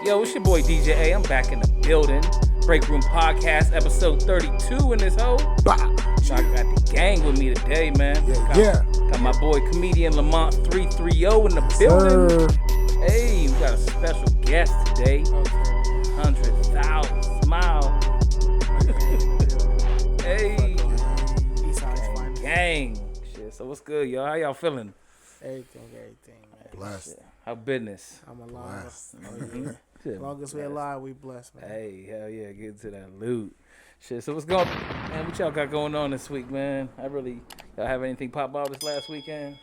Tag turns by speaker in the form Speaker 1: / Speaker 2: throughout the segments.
Speaker 1: Yo, it's your boy DJ A. I'm back in the building. BreakRoom Podcast, episode 32 in this hoe. I got the gang with me today, man. Got my boy comedian Lamont 330 in the building. Hey, we got a special guest today. 100thousmile. Hey, gang. Shit. So what's good, y'all? How y'all feeling?
Speaker 2: Everything, man.
Speaker 3: Blessed.
Speaker 1: How business?
Speaker 2: I'm alive. As long as we're alive, we blessed, man.
Speaker 1: Hey, hell yeah, get into that loot. Shit, so what's going on, man? What y'all got going on this week, man? Y'all have anything pop out this last weekend?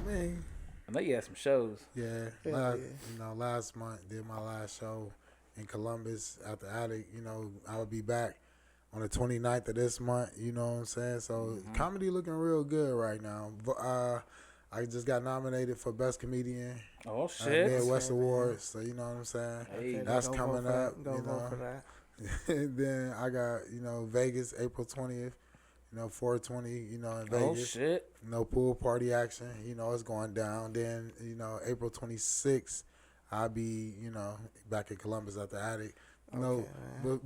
Speaker 3: Man.
Speaker 1: I know you had some shows.
Speaker 3: Yeah, last month did my last show in Columbus at the Attic. I will be back on the 29th of this month, you know what I'm saying? So comedy looking real good right now. I just got nominated for Best Comedian.
Speaker 1: Oh, shit.
Speaker 3: Midwest Awards, so you know what I'm saying?
Speaker 1: Hey,
Speaker 3: that's coming up.
Speaker 2: Vote for that.
Speaker 3: Then I got, Vegas, April 20th, 420, in Vegas.
Speaker 1: Oh, shit.
Speaker 3: Pool party action, it's going down. Then, April 26th, I'll be, back in Columbus at the Attic.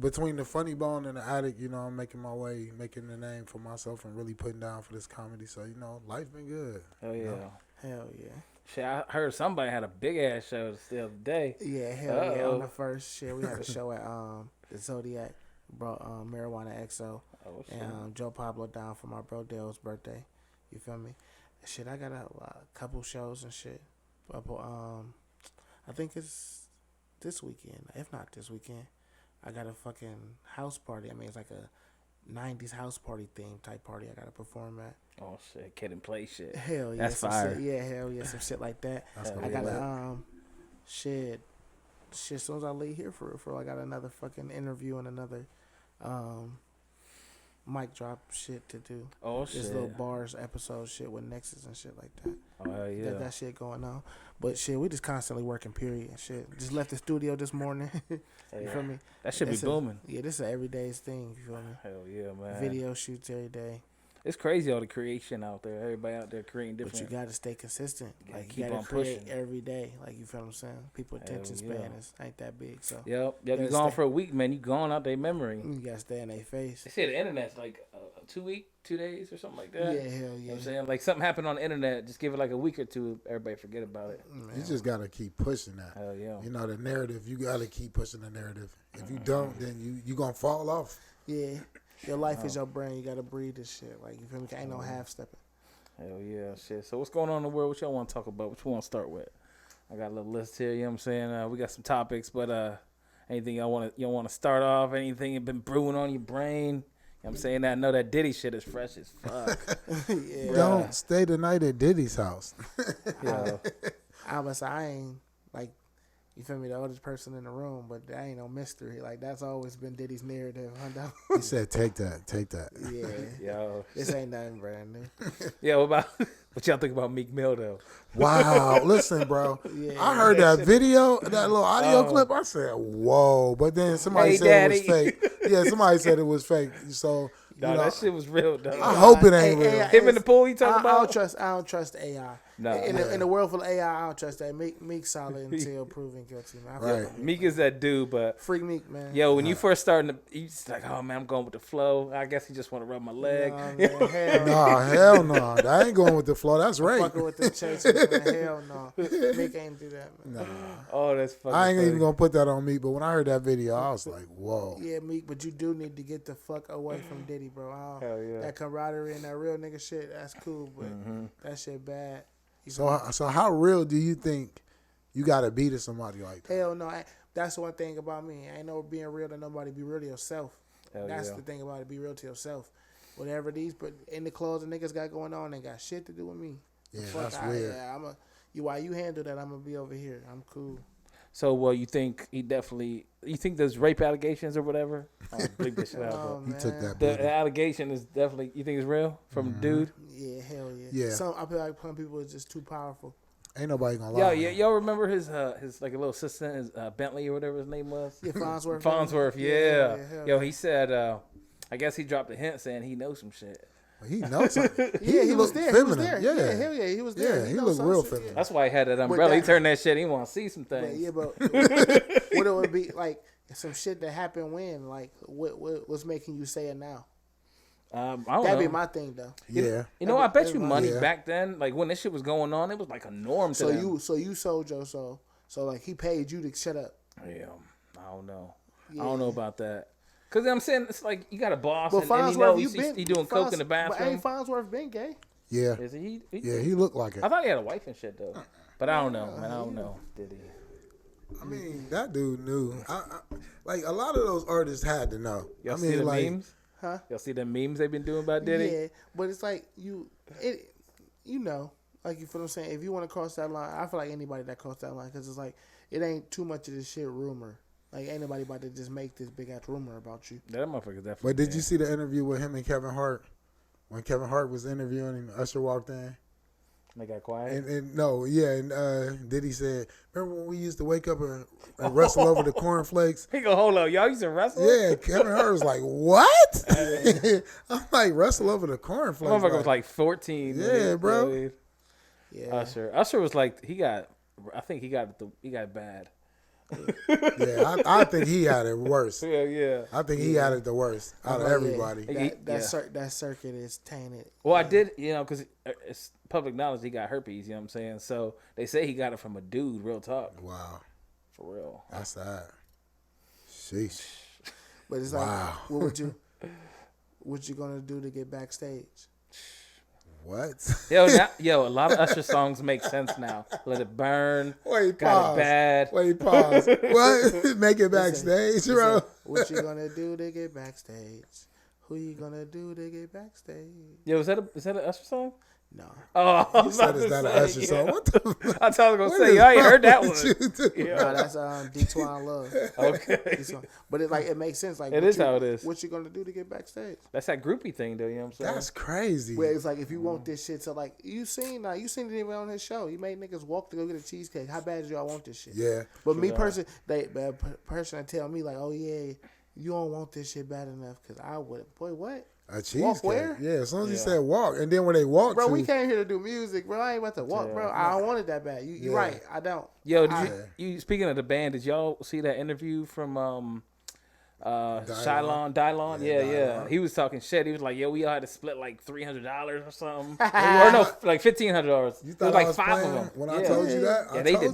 Speaker 3: Between the Funny Bone and the Attic, I'm making my way, making the name for myself and really putting down for this comedy. So, life been good.
Speaker 1: Hell yeah.
Speaker 2: Hell yeah.
Speaker 1: Shit, I heard somebody had a big ass show the other day.
Speaker 2: Yeah, hell yeah. On the first shit, we had a show at the Zodiac, brought Marijuana XO and Joe Pablo down for my bro Dale's birthday. You feel me? Shit, I got a couple shows and shit. I think it's this weekend. If not this weekend, I got a fucking house party. I mean, it's like a 90s house party theme type party I got to perform at.
Speaker 1: Oh, shit. Kid and play shit.
Speaker 2: Hell yeah.
Speaker 1: That's fire.
Speaker 2: Hell yeah. Some shit like that. I got shit, as soon as I leave here for I got another fucking interview and another mic drop shit to do.
Speaker 1: Oh, shit.
Speaker 2: This little bars episode shit with Nexus and shit like that.
Speaker 1: Oh, hell yeah.
Speaker 2: That shit going on. But shit, we just constantly working, period. Shit. Just left the studio this morning. You feel me?
Speaker 1: That should be booming.
Speaker 2: Yeah, this is an everyday thing. You feel me?
Speaker 1: Hell yeah, man.
Speaker 2: Video shoots every day.
Speaker 1: It's crazy all the creation out there. Everybody out there creating different.
Speaker 2: But you got to stay consistent.
Speaker 1: Like,
Speaker 2: you got to create
Speaker 1: pushing
Speaker 2: every day. Like, you feel what I'm saying? People attention span ain't that big. So
Speaker 1: Yep. You gone for a week, man. You gone out their memory.
Speaker 2: You got to stay in their face.
Speaker 1: They say the internet's like 2 days or something like that.
Speaker 2: Yeah, hell yeah.
Speaker 1: You know what I'm saying? Like, something happened on the internet, just give it like a week or two, everybody forget about it.
Speaker 3: You just got to keep pushing that.
Speaker 1: Hell yeah.
Speaker 3: The narrative, you got to keep pushing the narrative. If you don't, then you going to fall off.
Speaker 2: Yeah. Your life is your brain. You got to breathe this shit. Like, you feel me? Ain't no half-stepping.
Speaker 1: Hell yeah, shit. So what's going on in the world? What y'all want to talk about? What you want to start with? I got a little list here, you know what I'm saying? We got some topics, but anything y'all want to start off? Anything been brewing on your brain? You know what I'm saying? I know that Diddy shit is fresh as fuck.
Speaker 2: Yeah.
Speaker 3: Don't stay the night at Diddy's house.
Speaker 2: I ain't, like, you feel me, the oldest person in the room, but that ain't no mystery. Like, that's always been Diddy's narrative.
Speaker 3: He said, take that.
Speaker 2: Yeah.
Speaker 1: Yo.
Speaker 2: This ain't nothing brand new.
Speaker 1: Yeah, what y'all think about Meek Mill, though?
Speaker 3: Wow. Listen, bro.
Speaker 2: Yeah.
Speaker 3: I heard that video, that little audio clip. I said, whoa. But then somebody said it was fake. Yeah, somebody said it was fake. So,
Speaker 1: that shit was real, though.
Speaker 3: I hope it ain't real.
Speaker 1: Him in the pool, you talking about?
Speaker 2: I don't trust AI.
Speaker 1: No.
Speaker 2: In the world full of AI, I don't trust that. Meek solid until proven guilty, man.
Speaker 3: Right.
Speaker 1: Meek is that dude, but
Speaker 2: free Meek, man.
Speaker 1: Yo, when you first starting, you just like, oh man, I'm going with the flow. I guess he just want to rub my leg.
Speaker 3: Hell no. I ain't going with the flow. That's right.
Speaker 2: Fucking with the chasers, man. Hell no. Meek ain't do that, man.
Speaker 3: Nah.
Speaker 1: Oh, that's fucking
Speaker 3: I ain't
Speaker 1: funny.
Speaker 3: even gonna put that on me. But when I heard that video, I was like, whoa.
Speaker 2: Yeah, Meek, but you do need to get the fuck away from Diddy, bro.
Speaker 1: Hell yeah.
Speaker 2: That camaraderie and that real nigga shit, that's cool, but that shit bad.
Speaker 3: So how real do you think you gotta be to somebody like that?
Speaker 2: Hell no. That's one thing about me. I ain't no being real to nobody. Be real to yourself. That's the thing about it. Be real to yourself. Whatever these in the clothes the niggas got going on, ain't got shit to do with me.
Speaker 3: Yeah, that's weird.
Speaker 2: While you handle that, I'm gonna be over here. I'm cool.
Speaker 1: So, you think you think there's rape allegations or whatever? I'll bleep this shit out.
Speaker 3: He took that.
Speaker 1: The allegation is definitely, you think it's real from the dude?
Speaker 2: Yeah, hell yeah.
Speaker 3: Yeah.
Speaker 2: I feel like some people is just too powerful.
Speaker 3: Ain't nobody gonna lie.
Speaker 1: Y'all remember his like a little assistant, his Bentley or whatever his name was?
Speaker 2: Yeah,
Speaker 1: Farnsworth, yeah. Yo, he said, I guess he dropped a hint saying he knows some shit.
Speaker 3: He knows something.
Speaker 2: He was there.
Speaker 3: Feminine.
Speaker 2: He was there. Hell yeah, he was there.
Speaker 3: Yeah, he looked real feminine.
Speaker 1: That's why he had that umbrella. He turned that shit. He want to see some things.
Speaker 2: But what it would be like some shit that happened when? Like what's making you say it now?
Speaker 1: I don't know.
Speaker 2: That'd be my thing though.
Speaker 3: Yeah.
Speaker 1: You know, I bet you money back then, like when this shit was going on, it was like a norm to them.
Speaker 2: So you sold your soul. So like he paid you to shut up.
Speaker 1: Yeah, I don't know. Yeah. I don't know about that. Cause I'm saying it's like you got a boss,
Speaker 2: but
Speaker 1: and you know he doing coke in the bathroom.
Speaker 2: But ain't Farnsworth been gay?
Speaker 3: Yeah.
Speaker 1: Is he?
Speaker 3: Yeah, he looked like it.
Speaker 1: I thought he had a wife and shit though. But I don't know, man. I don't know. Did he?
Speaker 3: I mean, that dude knew. Like a lot of those artists had to know.
Speaker 1: Y'all see the memes?
Speaker 2: Huh?
Speaker 1: Y'all see the memes they've been doing about Diddy?
Speaker 2: Yeah, but it's like you know, like you feel what I'm saying. If you want to cross that line, I feel like anybody that crossed that line, because it's like it ain't too much of this shit rumor. Like ain't nobody about to just make this big ass rumor about you.
Speaker 1: That motherfucker definitely.
Speaker 3: But did you see the interview with him and Kevin Hart? When Kevin Hart was interviewing him, Usher walked in.
Speaker 1: They got quiet.
Speaker 3: And Diddy said, "Remember when we used to wake up and wrestle over the cornflakes?"
Speaker 1: He go, hold up, y'all used to wrestle?
Speaker 3: Yeah, Kevin Hart was like, "What?" I'm like, "Wrestle over the cornflakes."
Speaker 1: Motherfucker was like 14.
Speaker 3: Yeah, bro.
Speaker 2: Yeah.
Speaker 1: Usher was like I think he got bad.
Speaker 3: Yeah, I think he had it worse.
Speaker 1: Yeah.
Speaker 3: I think he had it the worst out of everybody.
Speaker 2: That circuit is tainted.
Speaker 1: Well, I did, because it's public knowledge he got herpes, you know what I'm saying? So they say he got it from a dude, real talk.
Speaker 3: Wow.
Speaker 1: For real.
Speaker 3: That's sad. Sheesh.
Speaker 2: But it's like, what you gonna do to get backstage?
Speaker 3: What?
Speaker 1: Yo, a lot of Usher songs make sense now. Let It Burn.
Speaker 3: Wait,
Speaker 1: Got
Speaker 3: pause.
Speaker 1: It Bad.
Speaker 3: Wait, pause. What? Make it backstage, bro.
Speaker 2: What you gonna do to get backstage? Who you gonna do to get backstage?
Speaker 1: Yo, is that an Usher song?
Speaker 2: No.
Speaker 1: Oh,
Speaker 3: You said it's not an Usher song. What the?
Speaker 1: I thought I was gonna say, I ain't heard that one.
Speaker 2: No, that's D-Twan Love.
Speaker 1: Okay.
Speaker 2: But it makes sense. Like
Speaker 1: it is how it is.
Speaker 2: What you gonna do to get backstage?
Speaker 1: That's that groupie thing, though. You know what I'm saying?
Speaker 3: That's crazy.
Speaker 2: Where it's like if you want this shit, so like you seen it even on his show. He made niggas walk to go get a cheesecake. How bad do y'all want this shit?
Speaker 3: Yeah.
Speaker 2: But me personally, person tell me like, oh yeah, you don't want this shit bad enough because I would. Boy, what?
Speaker 3: A cheesecake.
Speaker 2: Walk where?
Speaker 3: Yeah, as soon as he said walk, and then when they walked,
Speaker 2: bro, we came here to do music, bro. I ain't about to walk, bro. I don't want it that bad. You right, I don't.
Speaker 1: Yo, you speaking of the band, did y'all see that interview from Dylon? Yeah. He was talking shit. He was like, yo, we all had to split like $300 or something. Or no, like $1,500.
Speaker 3: You
Speaker 1: it
Speaker 3: thought
Speaker 1: was like
Speaker 3: I was
Speaker 1: 5 of
Speaker 3: playing
Speaker 1: them.
Speaker 3: when I told you that?
Speaker 1: Yeah, they did.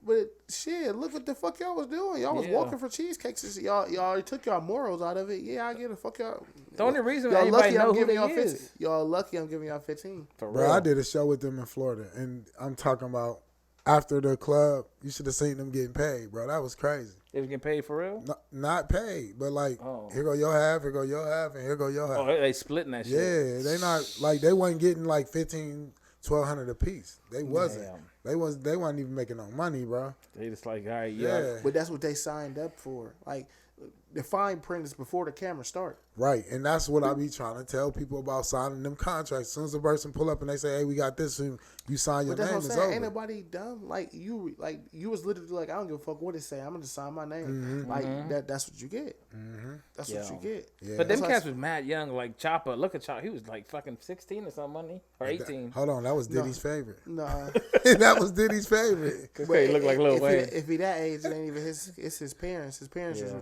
Speaker 2: But shit, look what the fuck y'all was doing. Y'all was walking for cheesecakes. Y'all took y'all morals out of it. Yeah, I get it. Fuck y'all.
Speaker 1: The only reason
Speaker 2: y'all
Speaker 1: everybody
Speaker 2: lucky
Speaker 1: know
Speaker 2: I'm
Speaker 1: who
Speaker 2: giving
Speaker 1: they
Speaker 2: y'all
Speaker 1: is.
Speaker 2: 15. Y'all lucky I'm giving y'all 15.
Speaker 1: For real.
Speaker 3: Bro, I did a show with them in Florida, and I'm talking about after the club, you should have seen them getting paid, bro. That was crazy.
Speaker 1: They was getting paid for real?
Speaker 3: Not paid, but like, here go your half, here go your half, and here go your half.
Speaker 1: Oh, they splitting that shit.
Speaker 3: Yeah, they not like they wasn't getting like $1,500-$1,200 a piece. They wasn't.
Speaker 1: Damn.
Speaker 3: They wasn't even making no money, bro.
Speaker 1: They just like, all right,
Speaker 3: Yeah.
Speaker 2: But that's what they signed up for. Like the fine print is before the camera start.
Speaker 3: Right, and that's what I be trying to tell people about signing them contracts. As soon as a person pull up and they say, "Hey, we got this," and you sign your
Speaker 2: But that's
Speaker 3: name,
Speaker 2: what I'm
Speaker 3: it's
Speaker 2: saying.
Speaker 3: over.
Speaker 2: Ain't nobody dumb. Like you was literally like, I don't give a fuck what it say. I'm gonna just sign my name. Like that's what you get. That's what you get.
Speaker 3: Yeah.
Speaker 1: But them cats was mad young. Like Chopper, look at Chopper. He was like fucking 16 or something, wasn't he? Or 18.
Speaker 3: Hold on, that was Diddy's favorite.
Speaker 2: Nah.
Speaker 3: That was Diddy's favorite.
Speaker 1: He looked like Lil Wayne.
Speaker 2: If he that age, it ain't even his. It's his parents. His parents is.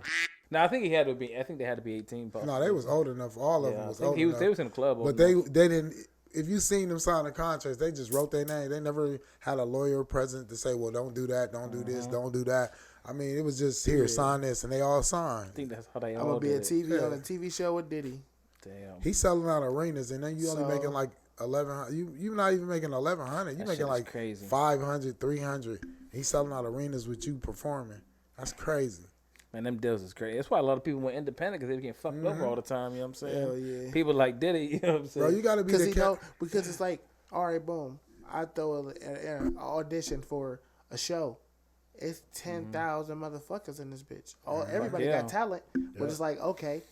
Speaker 1: No, I think he had to be. I think they had to be 18. Possibly.
Speaker 3: No, they was old enough. All of them was old enough.
Speaker 1: They was in the club.
Speaker 3: But they didn't. If you seen them sign the contracts, they just wrote their name. They never had a lawyer present to say, "Well, don't do that, don't do this, don't do that." I mean, it was just here, sign this, and they all signed.
Speaker 1: I think that's how they all.
Speaker 2: I'm gonna be
Speaker 1: did
Speaker 2: on a TV show with Diddy.
Speaker 1: Damn.
Speaker 3: He's selling out arenas, and then you only making like 1,100. You not even making 1,100. You making like
Speaker 1: crazy.
Speaker 3: 500, 300. He's selling out arenas with you performing. That's crazy.
Speaker 1: Man, them deals is crazy. That's why a lot of people went independent because they were getting fucked over all the time. You know what I'm saying?
Speaker 2: Hell yeah.
Speaker 1: People like Diddy. You know what I'm saying?
Speaker 3: Bro, you got to be
Speaker 2: because it's like, all right, boom. I throw an audition for a show. It's 10,000 motherfuckers in this bitch. Everybody got talent, but it's like, okay,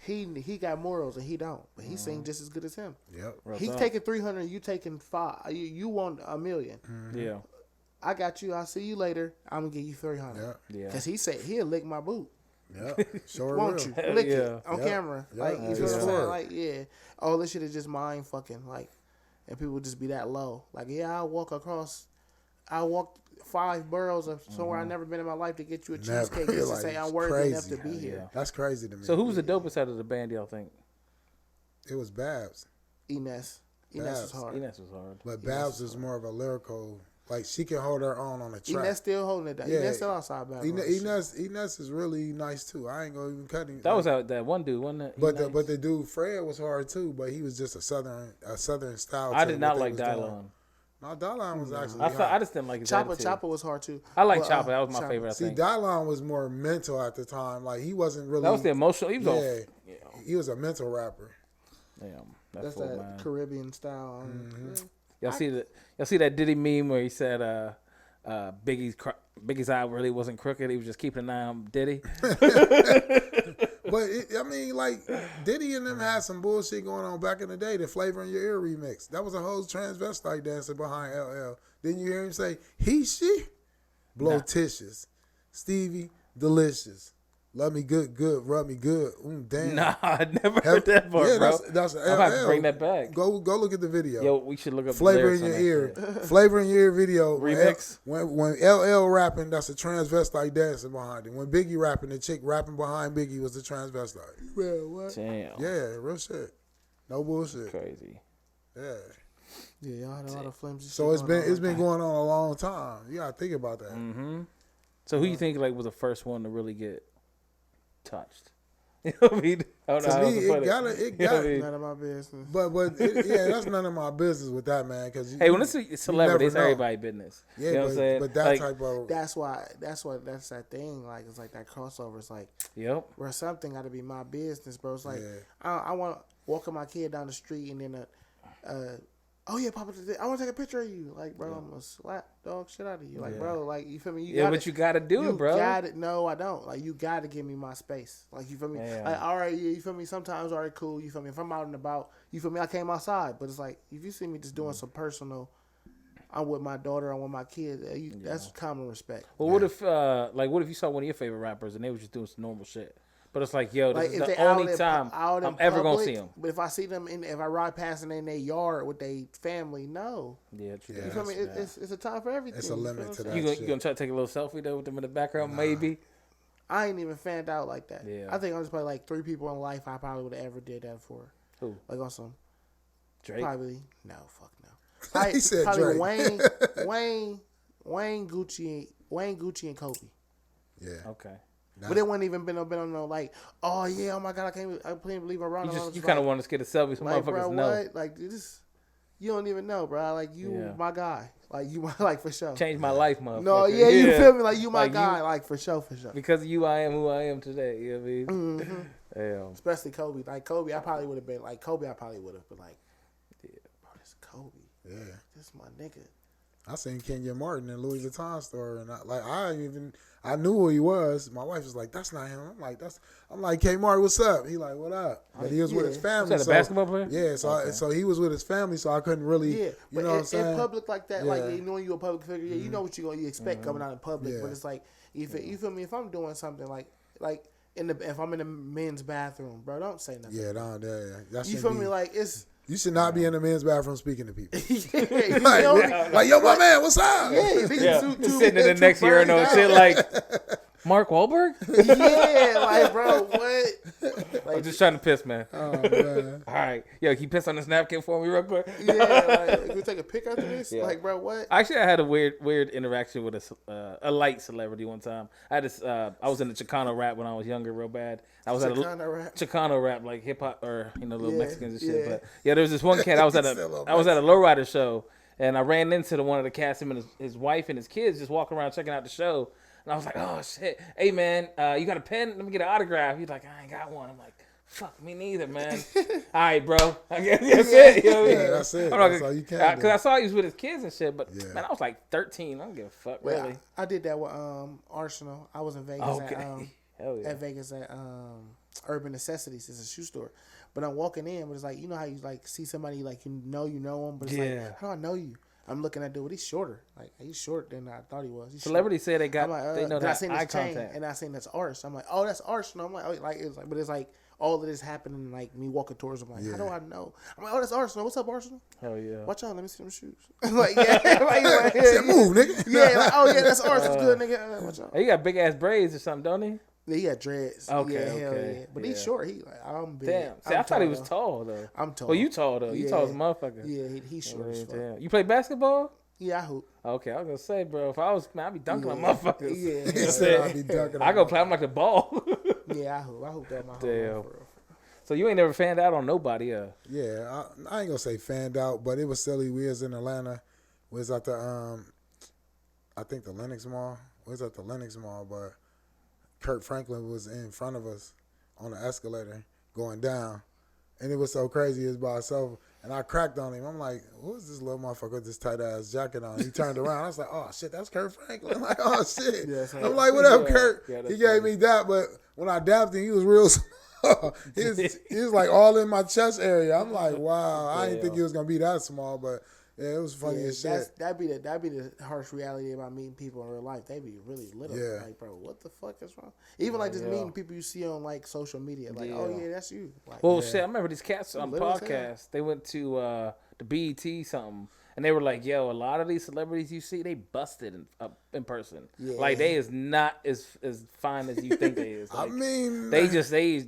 Speaker 2: he got morals and he don't, but he sing just as good as him.
Speaker 3: Yep.
Speaker 2: He's taking 300, you taking 5. You want $1 million.
Speaker 1: Yeah.
Speaker 2: I got you. I'll see you later. I'm gonna give you 300.
Speaker 1: Yeah.
Speaker 2: Because he said he'll lick my boot.
Speaker 3: Yeah, sure.
Speaker 2: Won't you lick it on
Speaker 3: Yep.
Speaker 2: camera?
Speaker 3: Yep.
Speaker 2: Like you know what I'm saying? Like all this shit is just mind fucking. Like, and people just be that low. Like I walked 5 boroughs of somewhere I've never been in my life to get you a cheesecake just to say I'm worthy enough to be here.
Speaker 3: That's crazy to me.
Speaker 1: So who was the dopest out of the band, y'all think?
Speaker 3: It was Babs.
Speaker 2: Ines was hard.
Speaker 1: Ines was hard.
Speaker 3: But Babs is more of a lyrical. Like, she can hold her own on the track.
Speaker 2: Ines still holding it down.
Speaker 3: Yeah.
Speaker 2: Ines still outside back.
Speaker 3: Ines is really nice too. I ain't gonna even cut him.
Speaker 1: That was that one dude, wasn't it?
Speaker 3: But the dude Fred was hard too. But he was just a southern style.
Speaker 1: I did not like Dylon.
Speaker 3: No, Dylon was actually.
Speaker 1: I just didn't like his attitude.
Speaker 2: Chopper was hard too.
Speaker 1: I like Chopper. That was my favorite. I think.
Speaker 3: See, Dylon was more mental at the time. Like, he wasn't really.
Speaker 1: That was the emotional. He was
Speaker 3: he was a mental rapper.
Speaker 1: Damn,
Speaker 2: that's that man. Caribbean style.
Speaker 1: Y'all see that Diddy meme where he said Biggie's eye really wasn't crooked. He was just keeping an eye on Diddy.
Speaker 3: But Diddy and them had some bullshit going on back in the day. The Flavor in Your Ear remix. That was a whole transvestite dancer behind LL. Didn't you hear him say, she? Blotitious. Stevie, delicious. Love me good, rub me good. Damn.
Speaker 1: Nah, I never heard that part, bro.
Speaker 3: That's
Speaker 1: I'm about to bring that back.
Speaker 3: Go look at the video.
Speaker 1: Yo, we should look up
Speaker 3: Flavor in Your Ear. Flavor in Your Ear video.
Speaker 1: Remix.
Speaker 3: When LL rapping, that's a transvestite dancing behind it. When Biggie rapping, the chick rapping behind Biggie was the transvestite.
Speaker 2: Man, what?
Speaker 1: Damn.
Speaker 3: Yeah, real shit. No bullshit.
Speaker 1: Crazy.
Speaker 3: Yeah.
Speaker 2: Yeah, y'all had a lot of flimsy shit.
Speaker 3: So it's been going on a long time. You gotta think about that.
Speaker 1: Mm-hmm. So who you think was the first one to really get touched? You know what I mean?
Speaker 3: To me, it got
Speaker 2: none of my business.
Speaker 3: But that's none of my business with that, man. Because
Speaker 1: when it's a celebrity, it's everybody's business.
Speaker 3: Yeah,
Speaker 1: you know what I'm saying?
Speaker 3: But that type of
Speaker 2: that's that thing. Like, it's like that crossover. It's like, where something got to be my business, bro. It's like I want to walking my kid down the street and then oh yeah, Papa, I want to take a picture of you. Like, bro, I'm gonna slap dog shit out of you. Like, bro, like, you feel me?
Speaker 1: But you gotta do it, bro.
Speaker 2: No, I don't. Like, you gotta give me my space. Like, you feel me? Like, all right, you feel me? Sometimes, all right, cool. You feel me? If I'm out and about, you feel me? I came outside, but it's like, if you see me just doing some personal, I'm with my daughter, I'm with my kid. That's common respect.
Speaker 1: Well, what if you saw one of your favorite rappers and they were just doing some normal shit? But it's like, yo, this is the only time I'm ever going to see them.
Speaker 2: But if I see them, if I ride past them in their yard with their family, no.
Speaker 1: Yeah, true.
Speaker 2: You feel me? It's a time for everything.
Speaker 3: It's a limit to that.
Speaker 1: You going to try to take a little selfie, though, with them in the background, maybe?
Speaker 2: I ain't even fanned out like that.
Speaker 1: Yeah.
Speaker 2: I think I'm just probably 3 people in life I probably would have ever did that for.
Speaker 1: Who?
Speaker 2: Like, on some.
Speaker 1: Drake?
Speaker 2: Probably. No, fuck no.
Speaker 3: He said
Speaker 2: probably
Speaker 3: Drake.
Speaker 2: Wayne, Gucci, and Kobe.
Speaker 3: Yeah.
Speaker 1: Okay.
Speaker 2: But it wouldn't even been on no like, oh yeah, oh my god, I can't believe I'm around.
Speaker 1: You kind of want to get a selfie, so motherfuckers
Speaker 2: bro,
Speaker 1: know.
Speaker 2: What? Like, this, you don't even know, bro. Like, you my guy. Like, you like, for sure.
Speaker 1: Changed my life, motherfucker.
Speaker 2: No, you feel me? Like, you my guy. Like, for sure.
Speaker 1: Because of you, I am who I am today. You know what I mean?
Speaker 2: Mm-hmm.
Speaker 1: Damn.
Speaker 2: Especially Kobe. Like, Kobe, I probably would have been like, bro, this is Kobe.
Speaker 3: Yeah.
Speaker 2: This is my nigga.
Speaker 3: I seen Kenya Martin in Louis Vuitton store, and I knew who he was. My wife was like, "That's not him." I'm like, "K Martin, what's up?" He like, "What up?" But he was with his family.
Speaker 1: Was that a basketball player?
Speaker 3: Yeah, so he was with his family, so I couldn't really, you know what I'm saying?
Speaker 2: In public like that, like, you know, you a public figure, you know what you expect coming out in public, but it's like, you feel me? If I'm doing something like if I'm in the men's bathroom, bro, don't say nothing.
Speaker 3: Yeah, that
Speaker 2: you feel me? Like, it's.
Speaker 3: You should not be in the men's bathroom speaking to people.
Speaker 2: like,
Speaker 3: yo, my man, what's up?
Speaker 2: Yeah,
Speaker 1: sitting in the next urinal and shit like, Mark Wahlberg?
Speaker 2: Yeah, like, bro, what? Like,
Speaker 1: I'm just trying to piss, man.
Speaker 3: Oh, man.
Speaker 1: All right. Yo, can you piss on this napkin for me real quick?
Speaker 2: Yeah, like, can we take a pic after this? Yeah. Like, bro, what?
Speaker 1: Actually, I had a weird interaction with a light celebrity one time. I was in the Chicano rap when I was younger, real bad. I was Chicano rap, like hip hop or little Mexicans and shit. But yeah, there was this one cat. I was at a lowrider show, and I ran into one of the cast, him and his wife and his kids just walking around checking out the show. And I was like, oh shit, hey man, you got a pen? Let me get an autograph. He's like, I ain't got one. I'm like, fuck me neither, man. All right, bro. I guess that's it. You know what I mean?
Speaker 3: Yeah, that's it.
Speaker 1: That's
Speaker 3: all you can do.
Speaker 1: Because I saw he was with his kids and shit, but man, I was like 13. I don't give a fuck, really.
Speaker 2: I did that with Arsenal. I was in Vegas at Vegas at Urban Necessities. It's a shoe store. But I'm walking in, but it's like, you know how you like see somebody like you know them, but it's like, how do I know you? I'm looking at dude, he's shorter. Like he's shorter than I thought he was.
Speaker 1: Celebrities say they got, they know that
Speaker 2: I seen
Speaker 1: eye
Speaker 2: this chain,
Speaker 1: contact.
Speaker 2: and I seen that's Arse. I'm like, oh, that's Arse. And I'm like, oh, like it's like, but it's like all of this happening, like me walking towards him. Like, how do I know? I'm like, oh, that's Arsenal. What's up, Arsenal?
Speaker 1: Hell yeah.
Speaker 2: Watch out, let me see them shoes. Like, yeah, like,
Speaker 3: move, nigga.
Speaker 2: Yeah, like, oh yeah, that's Arsenal. Good, nigga. Watch out.
Speaker 1: He got big ass braids or something, don't he?
Speaker 2: Yeah, he got dreads.
Speaker 1: Okay,
Speaker 2: yeah, hell yeah. But he's short. He like, I'm big.
Speaker 1: Damn. See, I thought he was tall though.
Speaker 2: I'm tall.
Speaker 1: Well, you tall though. You tall as a motherfucker.
Speaker 2: Yeah, he's short as fuck.
Speaker 1: Damn. You play basketball?
Speaker 2: Yeah, I hoop.
Speaker 1: Okay, I was gonna say, bro, if I was, man, I'd be dunking on motherfuckers.
Speaker 2: Yeah,
Speaker 3: He said I'd be dunking.
Speaker 1: I go play. I'm like the ball.
Speaker 2: Yeah, I hoop that my whole
Speaker 1: Damn.
Speaker 2: life, bro.
Speaker 1: So you ain't never fanned out on nobody,
Speaker 3: Yeah, I ain't gonna say fanned out, but it was silly. We was in Atlanta. We was at the I think the Lenox Mall. We was at the Lenox Mall, but Kurt Franklin was in front of us on the escalator going down, and it was so crazy. It was by itself, and I cracked on him. I'm like, "Who's this little motherfucker with this tight ass jacket on?" He turned around. I was like, "Oh shit, that's Kurt Franklin." I'm like, "Oh shit." I'm like, "What up, Kurt?" He gave me that, but when I dabbed him, he was real. he was like all in my chest area. I'm like, wow, I didn't think he was gonna be that small, but yeah, it was funny as shit.
Speaker 2: That'd be the harsh reality about meeting people in real life. They be really little.
Speaker 3: Yeah.
Speaker 2: Like, bro, what the fuck is wrong? Even like just meeting people you see on like social media. Like, oh yeah, that's you. Like,
Speaker 1: well, shit, I remember these cats on the podcast. They went to the BET something. And they were like, "Yo, a lot of these celebrities you see, they busted in person. Yeah. Like they is not as fine as you think they is. Like,
Speaker 3: I mean,
Speaker 1: they just they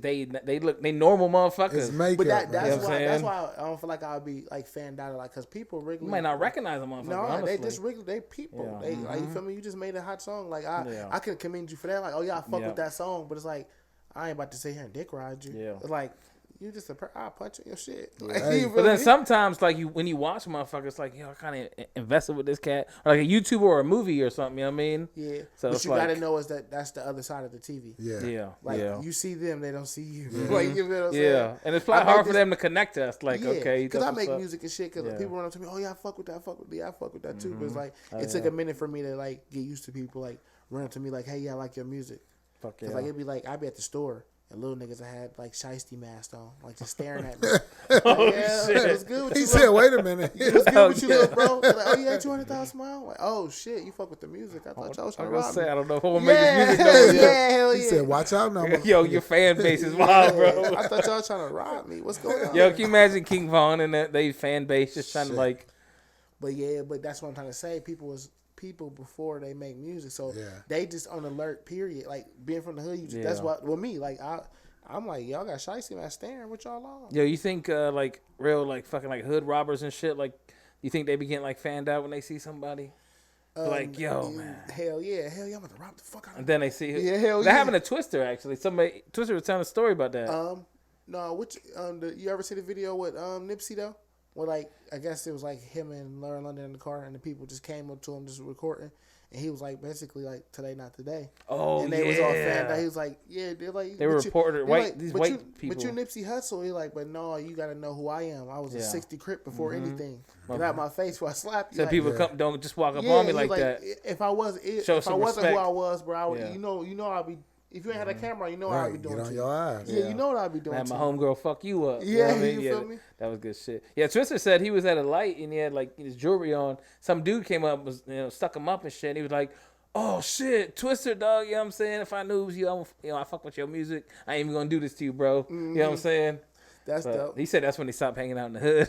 Speaker 1: look they normal motherfuckers.
Speaker 2: But that's why I don't feel like I would be like fanned out, like because people regularly
Speaker 1: you might not recognize a motherfucker.
Speaker 2: No,
Speaker 1: honestly.
Speaker 2: they just regular they people.
Speaker 1: Yeah.
Speaker 2: They like you feel me. You just made a hot song. Like I can commend you for that. Like oh yeah, I fuck with that song. But it's like I ain't about to sit here and dick ride you. Yeah. It's like. You just I'll punch in your shit. Like,
Speaker 1: hey. But then sometimes, like when you watch motherfuckers, it's like, yo, I kind of invested with this cat, or like a YouTuber or a movie or something. You know what I mean? Yeah. So
Speaker 2: but you gotta know is that's the other side of the TV.
Speaker 3: Yeah.
Speaker 2: Like you see them, they don't see you. Like you know what I'm saying?
Speaker 1: Yeah. And it's probably hard for them to connect us. Like okay,
Speaker 2: because I make music and shit. Because people run up to me, oh yeah, I fuck with that. I fuck with that too. But it's like it took a minute for me to like get used to people like running up to me like, hey, yeah, I like your music.
Speaker 1: Fuck yeah.
Speaker 2: Cause like it'd be like I'd be at the store. And little niggas I had like shiesty mask on, like just staring at me.
Speaker 1: Oh shit!
Speaker 2: It was good with
Speaker 3: he
Speaker 2: you,
Speaker 3: said, "Wait a minute."
Speaker 2: It was good with you, little bro. Like, oh yeah, 200,000mile. Like, oh shit, you fuck with the music. I thought y'all was trying to rob me.
Speaker 1: I don't know who will make this music.
Speaker 2: Hell yeah.
Speaker 3: He said, "Watch out now."
Speaker 1: Yo, your fan base is wild, bro.
Speaker 2: I thought y'all was trying to rob me. What's going on?
Speaker 1: Yo, can you imagine King Von and they fan base just trying to like?
Speaker 2: But that's what I'm trying to say. People before they make music, so they just on alert. Period. Like being from the hood, that's what. Well, me, like I'm like, y'all got shiesty man staring with y'all on.
Speaker 1: Yo, you think like real like fucking like hood robbers and shit, like you think they be getting like fanned out when they see somebody? Like, yo, man.
Speaker 2: Hell yeah, I'm about to rob the fuck out of them.
Speaker 1: And then they see
Speaker 2: that
Speaker 1: happened to Twister actually. Twister was telling a story about that.
Speaker 2: No, you ever see the video with Nipsey though? Well, like I guess it was like him and Lauren London in the car, and the people just came up to him just recording. And he was like, basically, like, today, not today.
Speaker 1: Oh,
Speaker 2: and they was all fanned out. He was like, they're like...
Speaker 1: They were reported, white people.
Speaker 2: But you Nipsey Hussle. He like, but no, you got to know who I am. I was a 60 Crip before anything. Get out my face before I slap you.
Speaker 1: So
Speaker 2: like,
Speaker 1: people don't just walk up on me like that.
Speaker 2: If I wasn't who I was, bro, I would, you know I'd be... If you ain't had a camera, you know what I'd be doing.
Speaker 3: Get on your eyes.
Speaker 2: Yeah, you know what I'd be doing.
Speaker 1: Had my homegirl fuck you up.
Speaker 2: Yeah, you feel me?
Speaker 1: That was good shit. Yeah, Twister said he was at a light and he had like his jewelry on. Some dude came up, stuck him up and shit. And he was like, oh shit, Twister, dog. You know what I'm saying? If I knew it was you, I fuck with your music. I ain't even gonna do this to you, bro. Mm-hmm. You know what I'm saying?
Speaker 2: That's dope.
Speaker 1: He said that's when he stopped hanging out in the hood.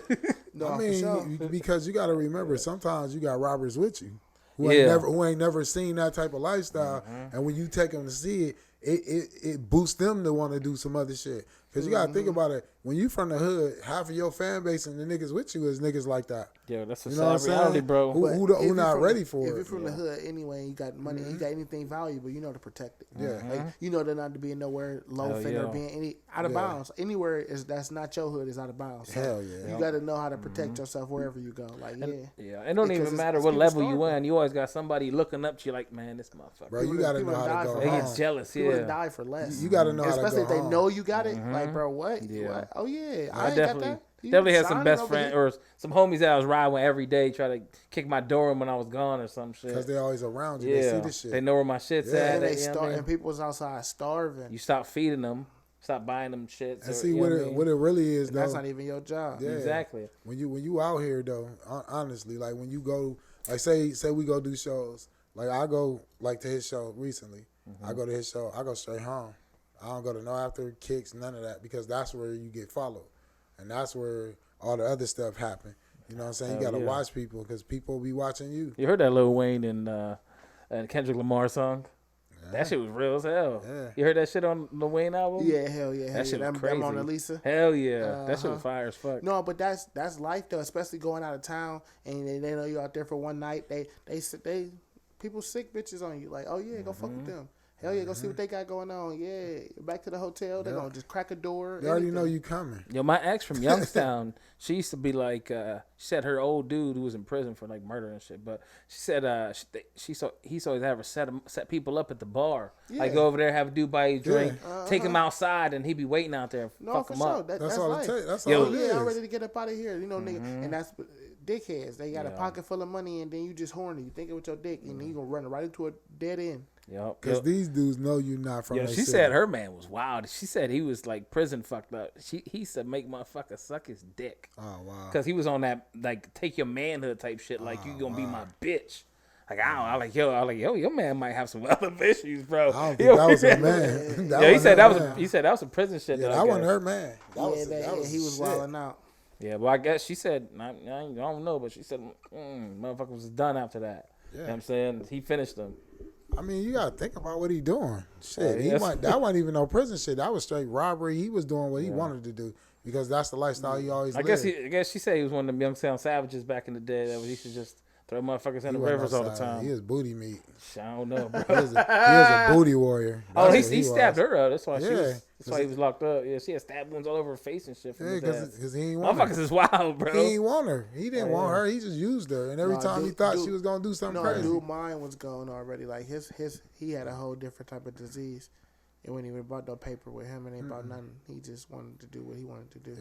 Speaker 2: No,
Speaker 3: I mean,
Speaker 2: sure.
Speaker 3: because you got to remember, sometimes you got robbers with you who ain't never seen that type of lifestyle, and when you take them to see it, it boosts them to want to do some other shit. Because you got to think about it. When you from the hood, half of your fan base and the niggas with you is niggas like that.
Speaker 1: Yeah, that's a sad reality, bro.
Speaker 3: Who not ready for it?
Speaker 2: If you're from the hood anyway and you got money and you got anything valuable, you know to protect it.
Speaker 3: Yeah.
Speaker 2: Like, you know they're not to be nowhere loafing or being any out of bounds. Anywhere that's not your hood is out of bounds. So
Speaker 3: hell yeah.
Speaker 2: You got to know how to protect yourself wherever you go. Like,
Speaker 1: yeah. It don't even matter what level you in. You always got somebody looking up to you like, man, this motherfucker.
Speaker 3: Bro, you got to know how to go.
Speaker 1: They get jealous,
Speaker 2: People die for less.
Speaker 3: You got to know how to go.
Speaker 2: Especially if they know you got it. Like, bro, what? What? Oh, yeah. I ain't got that.
Speaker 1: Definitely had some best friends or some homies that I was riding with every day, try to kick my door in when I was gone or some shit.
Speaker 3: Because they always around you. They see this shit.
Speaker 1: They know where my shit's at.
Speaker 2: And people was outside starving.
Speaker 1: You stop feeding them. stop buying them shits.
Speaker 3: And see what it really is, though.
Speaker 2: That's not even your job.
Speaker 3: Yeah.
Speaker 1: Exactly.
Speaker 3: When you out here though, honestly, like when you go, like say we go do shows. Like I go like to his show recently. I go to his show. I go straight home. I don't go to no after kicks, none of that, because that's where you get followed, and that's where all the other stuff happen. You know what I'm saying? You gotta watch people because people be watching you.
Speaker 1: You heard that Lil Wayne and Kendrick Lamar song? Yeah. That shit was real as hell. Yeah. You heard that shit on the Wayne album?
Speaker 2: Yeah, hell yeah.
Speaker 1: That shit was crazy.
Speaker 2: Mona Lisa.
Speaker 1: Hell yeah. That shit was fire as fuck.
Speaker 2: No, but that's life though, especially going out of town and they know you out there for one night. They people sick bitches on you. Like, oh yeah, go fuck with them. Hell yeah, go see what they got going on. Yeah, back to the hotel. They're going to just crack a door.
Speaker 3: They already know you coming.
Speaker 1: Yo, my ex from Youngstown, she used to be like, she said her old dude who was in prison for like murder and shit, but she said he's always have her set people up at the bar. Yeah. Like go over there, have a dude buy you a drink, take him outside, and he be waiting out there and fuck him up.
Speaker 2: That's all it takes.
Speaker 3: That's all it is.
Speaker 2: I'm ready to get up out of here. You know, nigga. And that's dickheads. They got a pocket full of money, and then you just horny. You thinking with your dick, and then you going to run right into a dead end.
Speaker 1: Yep.
Speaker 3: Because these dudes know you not from that
Speaker 1: she
Speaker 3: city.
Speaker 1: said her man was wild. She said he was like prison fucked up. He said make motherfucker suck his dick.
Speaker 3: Oh, wow.
Speaker 1: Because he was on that like take your manhood type shit. Like you gonna be my bitch. Like I was like yo, your man might have some other issues, bro.
Speaker 3: I don't think that was her man.
Speaker 1: He said that was some prison shit.
Speaker 3: Yeah, that wasn't her man.
Speaker 2: He was wilding out.
Speaker 1: Yeah, but I guess she said I don't know, but she said motherfucker was done after that. Yeah. You know what I'm saying? He finished them.
Speaker 3: I mean, you gotta think about what he doing. Shit, that wasn't even no prison shit. That was straight robbery. He was doing what he wanted to do because that's the lifestyle he always lived.
Speaker 1: I guess she said he was one of them Youngstown savages back in the day that he should just throw motherfuckers in the rivers all the time.
Speaker 3: He was booty meat.
Speaker 1: I don't know, bro.
Speaker 3: He was a booty warrior.
Speaker 1: He stabbed her up. That's why he was locked up. Yeah, she had stab wounds all over her face and shit.
Speaker 3: Yeah, because he ain't want
Speaker 1: her. Motherfuckers is wild, bro.
Speaker 3: He ain't want her. He didn't want her. He just used her. And every time he thought she was gonna do something crazy.
Speaker 2: Dude, mine was gone already. Like he had a whole different type of disease. It wasn't even about no paper with him. And ain't about nothing. He just wanted to do what he wanted to do.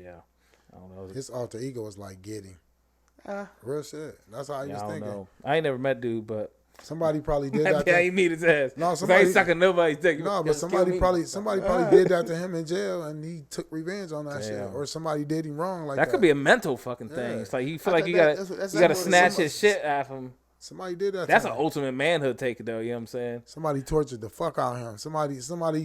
Speaker 3: Yeah. I don't know. His alter ego was like Giddy. Real shit. That's how he was thinking.
Speaker 1: Know. I ain't never met dude, but
Speaker 3: somebody probably did that.
Speaker 1: Yeah, he meet his ass.
Speaker 3: No, somebody
Speaker 1: ain't sucking nobody's dick.
Speaker 3: No, but somebody probably did that to him in jail, and he took revenge on that shit, or somebody did him wrong like that.
Speaker 1: That could be a mental fucking thing. It's like you feel like you gotta snatch his shit out of him.
Speaker 3: Somebody did that.
Speaker 1: That's an ultimate manhood take, though. You know what I'm saying?
Speaker 3: Somebody tortured the fuck out of him. Somebody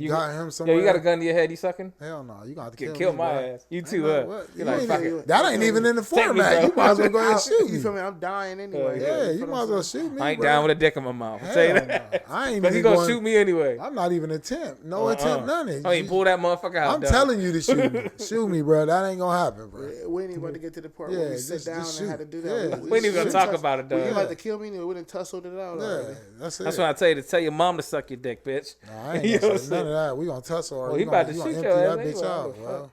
Speaker 3: got him somewhere.
Speaker 1: Yo, you got a gun to your head? You sucking?
Speaker 3: Hell no. You got to
Speaker 1: kill my ass. You too,
Speaker 3: that ain't even in the format. You might as well go ahead and shoot me.
Speaker 2: You feel me? I'm dying anyway.
Speaker 3: Yeah, you might as well shoot me.
Speaker 1: I ain't down with a dick in my mouth. I'll tell you that.
Speaker 3: I ain't
Speaker 1: even gonna shoot me anyway.
Speaker 3: I'm not even attempt. No attempt, none of it.
Speaker 1: I ain't pull that motherfucker out.
Speaker 3: I'm telling you to shoot me. Shoot me, bro. That ain't gonna happen, bro.
Speaker 2: We ain't about to get to the part where we sit down and had to do that.
Speaker 1: We ain't even gonna talk about it, though.
Speaker 2: You about to kill me and we done tussled it out.
Speaker 3: Yeah, that's it.
Speaker 1: That's what I tell you to tell your mom to suck your dick, bitch.
Speaker 3: Nah, I ain't gonna say none of that. We gonna tussle her.
Speaker 1: He about to shoot
Speaker 3: empty
Speaker 1: that
Speaker 3: bitch out. Well,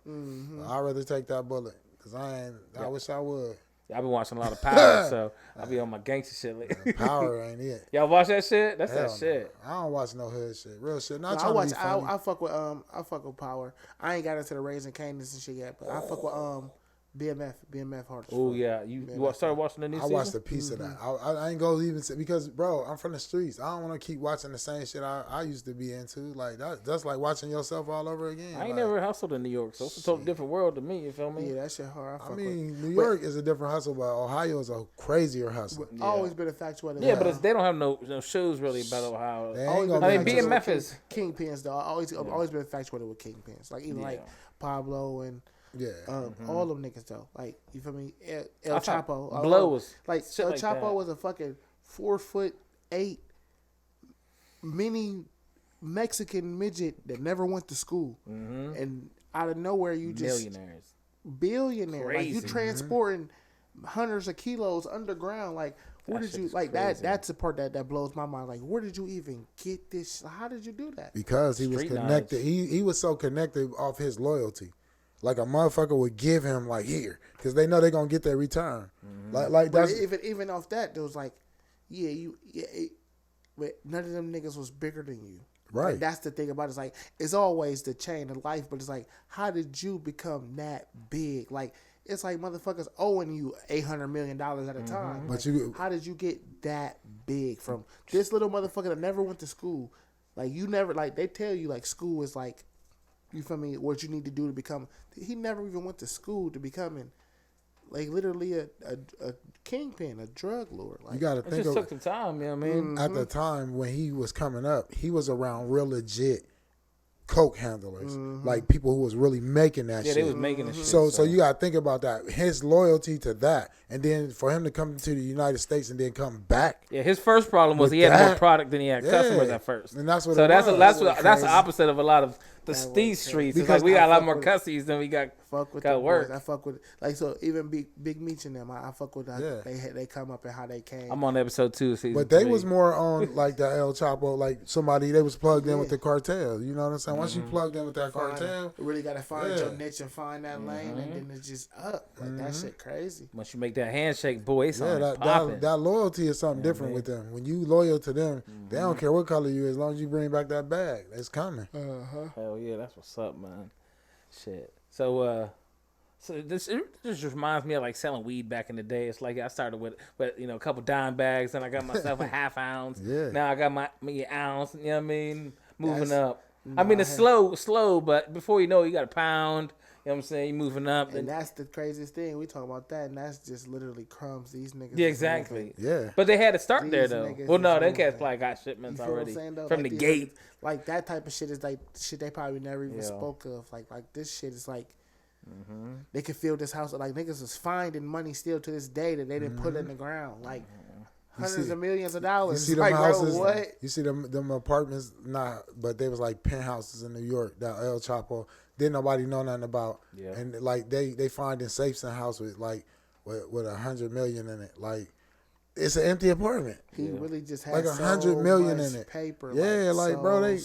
Speaker 3: I'd rather take that bullet because I wish I would.
Speaker 1: I've been watching a lot of Power, so I'll be on my gangster shit lately.
Speaker 3: Power ain't it.
Speaker 1: Y'all watch that shit? That's
Speaker 3: Hell
Speaker 1: that shit.
Speaker 3: No. I don't watch no hood shit. Real shit. Not
Speaker 2: no,
Speaker 3: trying to be funny.
Speaker 2: I fuck with Power. I ain't got into the Raising Cane's and shit yet, but I fuck with BMF hard.
Speaker 1: Oh yeah, you started watching the new season?
Speaker 3: I watched a piece of that. I ain't gonna even say because bro, I'm from the streets. I don't want to keep watching the same shit I used to be into. Like that's like watching yourself all over again.
Speaker 1: I ain't never hustled in New York, so it's a totally different world to me. You feel me?
Speaker 2: Yeah, that shit hard.
Speaker 3: I mean, New York is a different hustle, but Ohio is a crazier hustle.
Speaker 2: Always been infatuated.
Speaker 1: Yeah, but they don't have no shows really about Ohio. I mean, BMF is
Speaker 2: kingpins though. Always been infatuated with kingpins. Like even like Pablo and.
Speaker 3: Yeah,
Speaker 2: all them niggas though. Like you feel me? El Chapo,
Speaker 1: Blow was
Speaker 2: like El Chapo was a fucking 4'8" mini Mexican midget that never went to school, and out of nowhere you just billionaire.
Speaker 1: Crazy.
Speaker 2: Like you transporting hundreds of kilos underground. Like where did you like crazy. That's the part that blows my mind. Like where did you even get this? How did you do that?
Speaker 3: Because he was connected. He was so connected off his loyalty. Like a motherfucker would give him like here because they know they're gonna get their return. Like that's
Speaker 2: even off that there was like, but none of them niggas was bigger than you.
Speaker 3: Right.
Speaker 2: Like, that's the thing about it. It's like it's always the chain of life, but it's like how did you become that big? Like it's like motherfuckers owing you $800 million at a time.
Speaker 3: But
Speaker 2: like, how did you get that big from this little motherfucker that never went to school? Like you never like they tell you like school is like You feel me? What you need to do to become. He never even went to school to becoming, like, literally a kingpin, a drug lord. Like,
Speaker 3: you got to think.
Speaker 1: It just took some time. You know what I mean?
Speaker 3: At the time when he was coming up, he was around real legit coke handlers, like people who was really making that shit.
Speaker 1: Yeah, they was making the shit.
Speaker 3: So you got to think about that. His loyalty to that, and then for him to come to the United States and then come back.
Speaker 1: Yeah, his first problem was he had more product than he had customers at first.
Speaker 3: And that's what.
Speaker 1: So that's
Speaker 2: that's
Speaker 1: the opposite of a lot of these streets. It's like we got a lot more cussies than we got.
Speaker 2: Fuck with
Speaker 1: got
Speaker 2: the
Speaker 1: work.
Speaker 2: Boys. I fuck with like so even Big Meech and them. I fuck with how they come up and how they came.
Speaker 1: I'm on episode 2, season
Speaker 3: But they
Speaker 1: 3.
Speaker 3: was more on like the El Chapo, like somebody they was plugged in with the cartel. You know what I'm saying? Once you plugged in with that cartel,
Speaker 2: you really gotta find your niche and find that lane, and then it's just up. Like that shit crazy.
Speaker 1: Once you make that handshake, boy, it's on
Speaker 3: that loyalty is something different with them. When you loyal to them, they don't care what color you is, as long as you bring back that bag. It's coming.
Speaker 1: Hell yeah, that's what's up, man. Shit. So this just reminds me of like selling weed back in the day. It's like I started with a couple dime bags, then I got myself a half ounce.
Speaker 3: Yeah.
Speaker 1: Now I got me an ounce. You know what I mean? Moving up. I mean it's slow, but before you know it, you got a pound. You know what I'm saying? You moving up.
Speaker 2: And that's the craziest thing. We talk about that, and that's just literally crumbs. These niggas.
Speaker 1: Yeah, exactly.
Speaker 3: Yeah.
Speaker 1: But they had to start there though. Well, no, them cats
Speaker 2: moving.
Speaker 1: probably got shipments already
Speaker 2: from
Speaker 1: like the gate.
Speaker 2: Like that type of shit is like shit they probably never even spoke of. Like this shit is like. They could feel this house. Like niggas is finding money still to this day that they didn't put in the ground. Like hundreds of millions of dollars.
Speaker 3: You see them houses?
Speaker 2: Bro, what?
Speaker 3: You see them apartments? Nah, but they was like penthouses in New York that El Chapo didn't nobody know nothing about.
Speaker 2: Yeah.
Speaker 3: And like they finding safes in house with like with $100 million in it. Like it's an empty apartment.
Speaker 2: He really just had
Speaker 3: like
Speaker 2: $100
Speaker 3: million in it.
Speaker 2: Paper.
Speaker 3: Yeah, like bro, they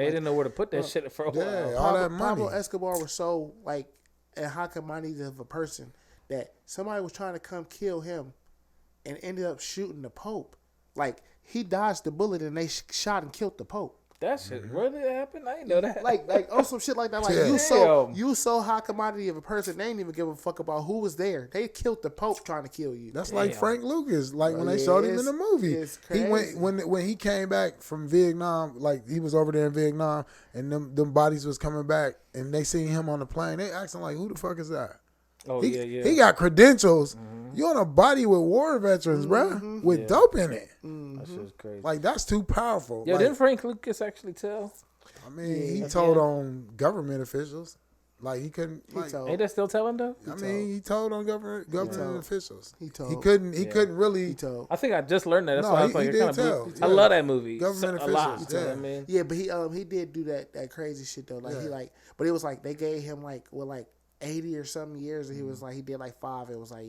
Speaker 1: didn't know where to put that shit for a while.
Speaker 3: Yeah, all that money.
Speaker 2: Pablo Escobar was so like a high-commodity of a person that somebody was trying to come kill him and ended up shooting the Pope. Like he dodged the bullet and they shot and killed the Pope.
Speaker 1: That shit really happened? I didn't know that.
Speaker 2: Like on some shit like that. Like you so high commodity of a person, they ain't even give a fuck about who was there. They killed the Pope trying to kill you.
Speaker 3: That's like Frank Lucas. Like when they showed him in the movie, he went when he came back from Vietnam. Like he was over there in Vietnam, and them bodies was coming back, and they seen him on the plane. They asking like, "Who the fuck is that?"
Speaker 1: Oh yeah.
Speaker 3: He got credentials. You on a body with war veterans, bro, with dope in it.
Speaker 1: That shit's crazy.
Speaker 3: Like that's too powerful.
Speaker 1: Yeah, didn't Frank Lucas actually tell?
Speaker 3: I mean, he told on government officials. Like he couldn't. Like,
Speaker 1: ain't that still telling though?
Speaker 3: He told on government officials.
Speaker 2: He told.
Speaker 3: He couldn't really.
Speaker 2: He told.
Speaker 1: I think I just learned that. That's why I was like,
Speaker 3: did tell.
Speaker 1: I love that movie.
Speaker 3: Government officials.
Speaker 1: Yeah. I mean.
Speaker 2: Yeah, but he did do that crazy shit though. Like but it was like they gave him like 80 or something years, and he was like he did like 5. It was like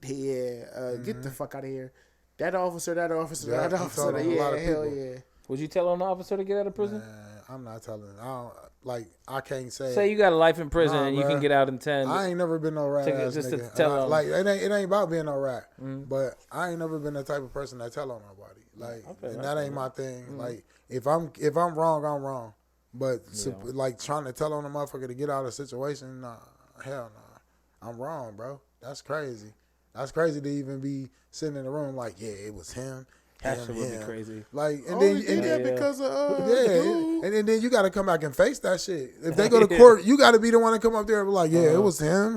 Speaker 2: get the fuck out of here. That officer. Yeah, hell yeah.
Speaker 1: Would you tell on the officer to get out of prison?
Speaker 3: I'm not telling. I can't say.
Speaker 1: Say you got a life in prison and you can get out in 10.
Speaker 3: I ain't never been no rat ass
Speaker 1: just
Speaker 3: nigga.
Speaker 1: to tell
Speaker 3: like it ain't about being no rat. But I ain't never been the type of person that tell on nobody. Like and that ain't my thing. Like if I'm wrong, I'm wrong. But like trying to tell on a motherfucker to get out of a situation, nah, hell nah. I'm wrong, bro. That's crazy. That's crazy to even be sitting in the room like, yeah, it was him.
Speaker 1: Absolutely crazy.
Speaker 3: Like, and
Speaker 2: then did that because of
Speaker 3: and then you got to come back and face that shit. If they go to court, you got to be the one to come up there and be like, yeah, it was him.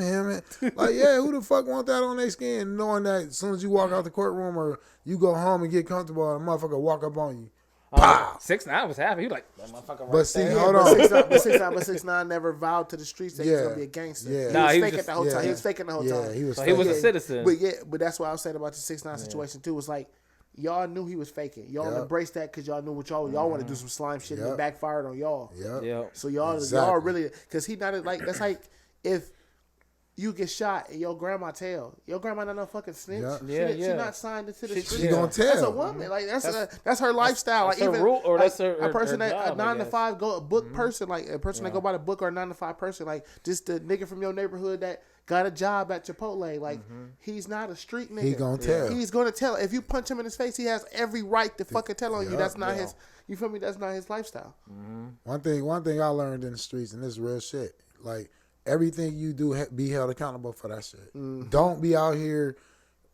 Speaker 3: Like, yeah, who the fuck want that on their skin, knowing that as soon as you walk out the courtroom or you go home and get comfortable, a motherfucker walk up on you.
Speaker 1: 6ix9ine was happy. He was like, that motherfucker right
Speaker 3: but see,
Speaker 1: there.
Speaker 3: hold on.
Speaker 2: But 6ix9ine never vowed to the streets that he was gonna be a gangster.
Speaker 3: Yeah.
Speaker 2: He was faking the whole time. He was faking the whole time.
Speaker 3: He was
Speaker 1: a citizen.
Speaker 2: But that's what I was saying about the 6ix9ine situation too. Was like y'all knew he was faking. Y'all embraced that because y'all knew what y'all want to do some slime shit and it backfired on y'all.
Speaker 3: Yep.
Speaker 2: So y'all really because he not like that's like if you get shot and your grandma tell. Your grandma not no fucking snitch. She not signed into the street.
Speaker 3: She gonna tell.
Speaker 2: That's a woman. Like that's her lifestyle.
Speaker 1: That's
Speaker 2: like
Speaker 1: her
Speaker 2: even
Speaker 1: rule, or
Speaker 2: like,
Speaker 1: that's her,
Speaker 2: a person
Speaker 1: her
Speaker 2: that
Speaker 1: job,
Speaker 2: a 9 to 5 go a book person, like a person that go by the book or a 9 to 5 person, like just the nigga from your neighborhood that got a job at Chipotle. Like he's not a street nigga.
Speaker 3: He gonna tell.
Speaker 2: He's gonna tell. If you punch him in his face, he has every right to fucking tell on you. That's not his. You feel me? That's not his lifestyle.
Speaker 3: One thing I learned in the streets, and this is real shit. Like everything you do, be held accountable for that shit. Don't be out here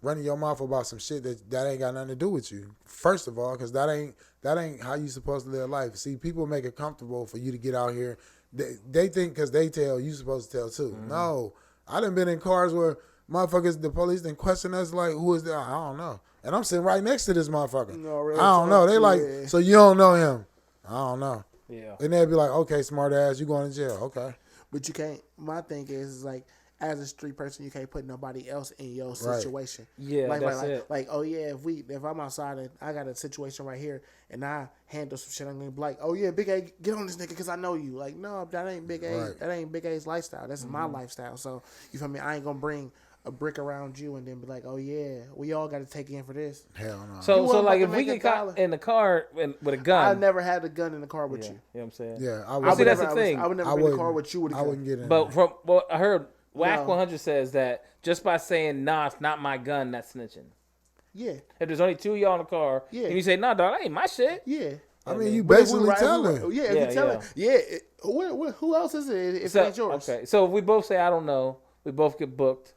Speaker 3: running your mouth about some shit that ain't got nothing to do with you. First of all, because that ain't how you supposed to live life. See, people make it comfortable for you to get out here. They think because they tell, you supposed to tell too. Mm-hmm. No, I done been in cars where motherfuckers, the police didn't question us like, who is that? I don't know. And I'm sitting right next to this motherfucker. No, really, I don't know. They like, so you don't know him. I don't know. Yeah. And they'd be like, okay, smart ass, you going to jail. Okay.
Speaker 2: But you can't, my thing is like, as a street person, you can't put nobody else in your situation.
Speaker 1: Right. Yeah, that's it.
Speaker 2: Like, oh yeah, if I'm outside and I got a situation right here and I handle some shit, I'm gonna be like, oh yeah, Big A, get on this nigga because I know you. Like, no, that ain't Big A. Right. That ain't Big A's lifestyle. That's my lifestyle. So you feel me? I ain't gonna bring a brick around you and then be like, oh yeah, we all got to take in for this.
Speaker 3: Hell no.
Speaker 1: So like if we get caught in the car with a gun,
Speaker 2: I never had a gun in the car with you.
Speaker 1: You know what I'm saying?
Speaker 3: Yeah,
Speaker 1: I would. See, that's the thing.
Speaker 2: I would never be in the car with you with a gun.
Speaker 3: I wouldn't get in.
Speaker 1: But from what I heard. Whack 100 says that just by saying, nah, it's not my gun, that's snitching.
Speaker 2: Yeah.
Speaker 1: If there's only two of y'all in the car, and you say, nah, dog, that ain't my shit.
Speaker 2: Yeah.
Speaker 3: I mean, you basically telling.
Speaker 2: Yeah, if you telling. Yeah. Who else is it if it ain't yours?
Speaker 1: Okay, so if we both say, I don't know, we both get booked.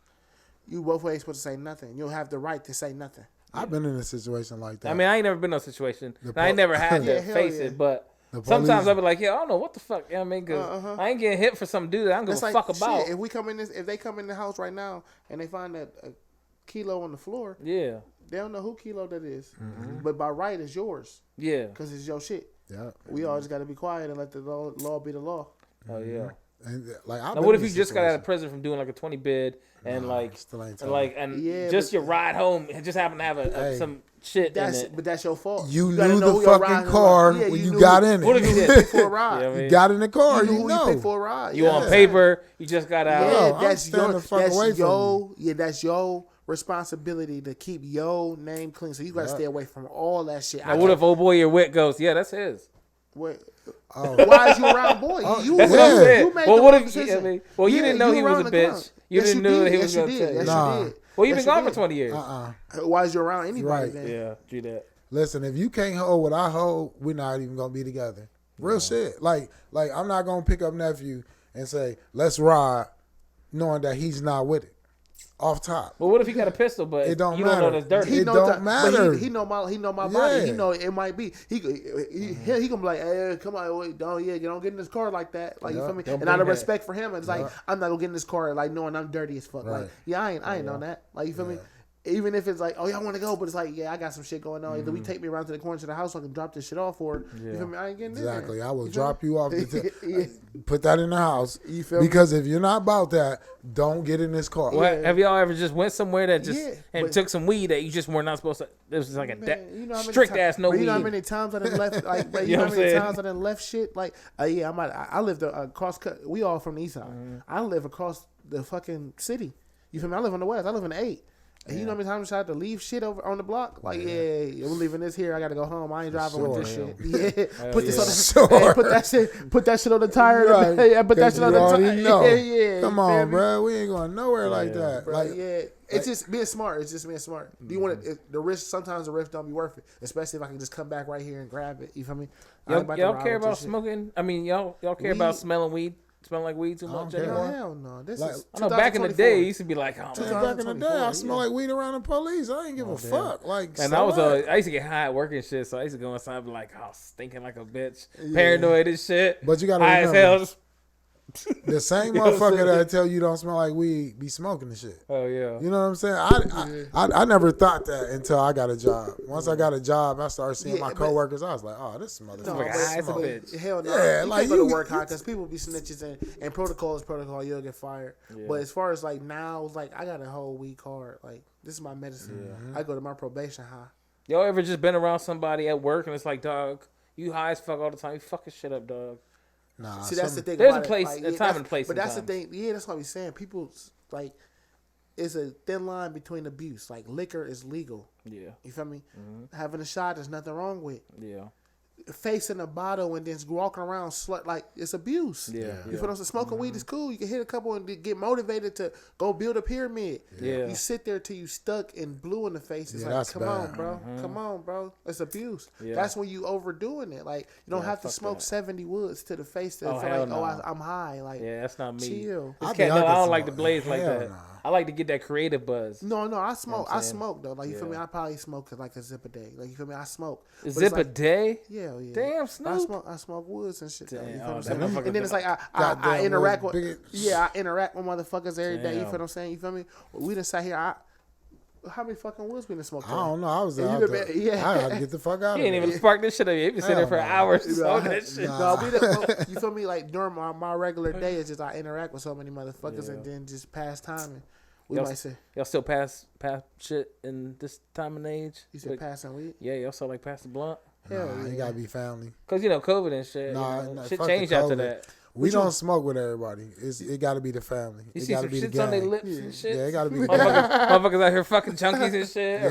Speaker 2: You both ain't supposed to say nothing. You'll have the right to say nothing.
Speaker 3: I've been in a situation like that.
Speaker 1: I mean, I ain't never been in a situation. I ain't never had to face it, but... Sometimes I'll be like, yeah, I don't know what the fuck. You know what I mean? Because I ain't getting hit for some dude that I don't give a fuck about.
Speaker 2: If they come in the house right now and they find that a kilo on the floor, they don't know who kilo that is. Mm-hmm. But by right, it's yours. Yeah. Because it's your shit. Yeah. We all just got to be quiet and let the law be the law.
Speaker 1: Oh, yeah.
Speaker 3: And like,
Speaker 1: now, what if you just got out of prison from doing like a 20 bid and your ride home just happened to have some shit in it?
Speaker 2: But that's your fault.
Speaker 3: You knew the fucking car when you got in it.
Speaker 1: What if you
Speaker 2: did? For a ride.
Speaker 3: You got in the car.
Speaker 2: You know who you picked for a ride.
Speaker 1: You on paper. You just got out.
Speaker 2: Yeah, that's your responsibility to keep your name clean. So you got to stay away from all that shit.
Speaker 1: Now, what if old boy your wit goes, yeah, that's his.
Speaker 2: What? Oh. Why is you around, boy?
Speaker 1: That's what I'm saying. You made what if you didn't know he was a bitch? You didn't know that he was going to tell you.
Speaker 2: Yes, you did.
Speaker 1: Well, you've been gone for 20 years.
Speaker 2: Why is you around anybody then?
Speaker 1: Yeah, do that.
Speaker 3: Listen, if you can't hold what I hold, we're not even going to be together. Real shit. Like I'm not going to pick up nephew and say, let's ride, knowing that he's not with it. Off top.
Speaker 1: Well, what if he got a pistol, but
Speaker 3: it don't
Speaker 1: you
Speaker 3: matter.
Speaker 1: don't know that's dirty?
Speaker 3: It don't matter.
Speaker 2: He know my body. He know it might be. He gonna be like, hey, come on, don't get in this car like that. Like, you feel me? And out of respect for him, it's like I'm not gonna get in this car like knowing I'm dirty as fuck. Right. Like, I ain't know that. Like, you feel me? Even if it's like, oh, y'all want to go, but it's like, yeah, I got some shit going on. Either we take me around to the corner to the house so I can drop this shit off, or you feel me? I ain't getting in there.
Speaker 3: Exactly. I will drop you off. Put that in the house. You feel me? Because if you're not about that, don't get in this car.
Speaker 1: Well, have y'all ever just went somewhere that took some weed that you just were not supposed to? It was like strict ass no weed.
Speaker 2: You know how many times I done left? Like, you know how many times I done left shit? Like, I lived across. We all from the east side. I live across the fucking city. You feel me? I live on the west. I live in the 8. Yeah. You know how many times I had to leave shit over on the block? Like, we're leaving this here. I got to go home. I ain't driving with this shit. Yeah, put this on the put that shit on the tire.
Speaker 3: Right.
Speaker 2: Put that shit on the tire.
Speaker 3: Yeah. Come on, bro. We ain't going nowhere like that.
Speaker 2: Bro, it's just being smart. It's just being smart. Do you want it? The risk? Sometimes the risk don't be worth it. Especially if I can just come back right here and grab it. You feel me?
Speaker 1: Y'all care about smoking? I mean, y'all care about smelling weed? Smell like weed too much anymore?
Speaker 2: Hell no.
Speaker 1: I know back in the day, it used to be like,
Speaker 3: back in the day, I smell like weed around the police. I ain't give a fuck. Like,
Speaker 1: and I used to get high at work and shit, so I used to go inside and be like, stinking like a bitch, paranoid and shit.
Speaker 3: But you gotta remember, the same motherfucker that tell you don't smell like weed be smoking the shit.
Speaker 1: Oh yeah.
Speaker 3: You know what I'm saying? I never thought that until I got a job. Once I got a job, I started seeing my coworkers. I was like, oh, this motherfucker
Speaker 1: high as a bitch.
Speaker 2: Hell no. Yeah, you can't go to work high because people be snitches and protocol is protocol. You'll get fired. Yeah. But as far as like now, it's like I got a whole weed card. Like this is my medicine. Yeah. I go to my probation high.
Speaker 1: Y'all ever just been around somebody at work and it's like, dog, you high as fuck all the time. You fucking shit up, dog.
Speaker 2: Nah, see, that's the thing.
Speaker 1: There's a place, a time and place.
Speaker 2: But that's the thing. Yeah, that's what we're saying. People like, it's a thin line between abuse. Like liquor is legal. Yeah, you feel me? Mm-hmm. Having a shot, there's nothing wrong with. Yeah. Facing a bottle and then walking around like it's abuse. Yeah. You feel what I'm saying? Smoking weed is cool. You can hit a couple and get motivated to go build a pyramid. Yeah. You sit there till you stuck and blue in the face. It's like, come on, bro. Mm-hmm. Come on, bro. It's abuse. Yeah. That's when you overdoing it. Like you don't have to smoke 70 woods to the face to feel like, I'm high. Like
Speaker 1: that's not me.
Speaker 2: Chill.
Speaker 1: I don't like the blaze like that.
Speaker 3: Nah.
Speaker 1: I like to get that creative buzz.
Speaker 2: No, I smoke. You know I smoke though. Like you feel me? I probably smoke like a zip a day. Like you feel me? I smoke.
Speaker 1: Zip a day?
Speaker 2: Yeah.
Speaker 1: Damn, Snoop.
Speaker 2: I smoke woods and shit. Though, you feel what
Speaker 1: I'm
Speaker 2: saying? And then it's like I interact with I interact with motherfuckers every day. You feel what I'm saying? You feel me? We done sat here. How many fucking woods we done smoked?
Speaker 3: I don't know. I was there. I had to get the fuck out of here.
Speaker 1: You ain't even spark this shit up. You been sitting there for hours. That shit.
Speaker 2: No, you feel me? Like during my regular day, it's just I interact with so many motherfuckers and then just pass time. And we might say
Speaker 1: y'all still pass shit in this time and age.
Speaker 2: You said passing weed?
Speaker 1: Yeah, y'all still like pass the blunt.
Speaker 2: Hell yeah,
Speaker 3: you gotta be family.
Speaker 1: Cause COVID and shit. Shit changed after that.
Speaker 3: We don't smoke with everybody. It got to be the family.
Speaker 1: You
Speaker 3: it
Speaker 1: see
Speaker 3: got
Speaker 1: some
Speaker 3: to be
Speaker 1: shits
Speaker 3: the gang.
Speaker 1: on their lips and shit.
Speaker 3: Yeah, it got to be the
Speaker 1: motherfuckers out here fucking junkies and shit.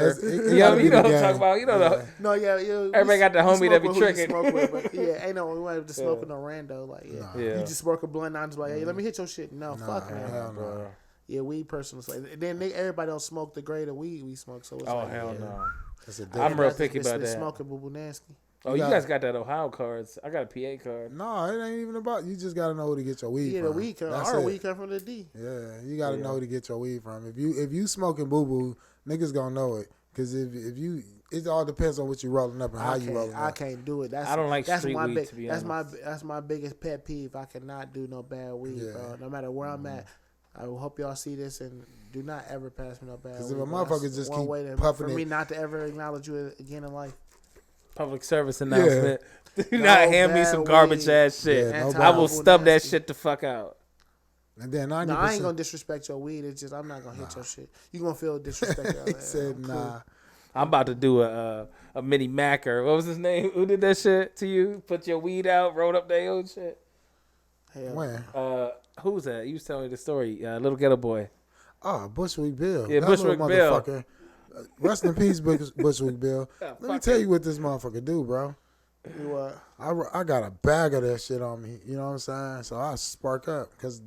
Speaker 3: You
Speaker 1: know what I'm talking about. You know
Speaker 2: No, yeah.
Speaker 1: Everybody got the homie that be tricking.
Speaker 2: Ain't no we want to smoke with no rando. Like you just smoke a blunt. I'm just like, hey, let me hit your shit. No, fuck man.
Speaker 3: Hell no.
Speaker 2: Yeah, weed personal. Then everybody don't smoke the grade of weed we smoke. So it's
Speaker 1: hell no.
Speaker 3: I'm
Speaker 1: real picky about that.
Speaker 2: Smoking boo boo nasty.
Speaker 1: Oh, you guys got that Ohio cards. I got a PA card.
Speaker 3: No, it ain't even about. You just gotta know who to get your weed from.
Speaker 2: Yeah, the weed come. Our weed come from the D.
Speaker 3: Yeah, you gotta know who to get your weed from. If you smoking boo boo, niggas gonna know it. Cause if you, it all depends on what you rolling up and how you rolling up.
Speaker 2: I can't do it.
Speaker 1: I don't like street weed. To be honest,
Speaker 2: that's my biggest pet peeve. I cannot do no bad weed, bro. No matter where I'm at. I hope y'all see this and do not ever pass me no bad weed.
Speaker 3: Because if a motherfucker just keep puffing
Speaker 2: for me not to ever acknowledge you again in life.
Speaker 1: Public service announcement. Do not hand me some garbage ass shit.
Speaker 3: Yeah,
Speaker 1: I will stub that shit the fuck out.
Speaker 3: And then 90%.
Speaker 2: No, I ain't gonna disrespect your weed. It's just I'm not gonna hit your shit. You gonna feel disrespect.
Speaker 3: He said nah. Cool.
Speaker 1: I'm about to do a mini Macker. What was his name? Who did that shit to you? Put your weed out, rolled up their old shit.
Speaker 2: Hell.
Speaker 3: When?
Speaker 1: Who was that? You was telling me the story. Little ghetto boy.
Speaker 3: Oh, Bushwick Bill.
Speaker 1: Yeah, Bushwick Bill.
Speaker 3: Rest in peace, Bushwick Bill. Let me tell you what this motherfucker do, bro.
Speaker 2: What?
Speaker 3: I got a bag of that shit on me. You know what I'm saying? So I spark up because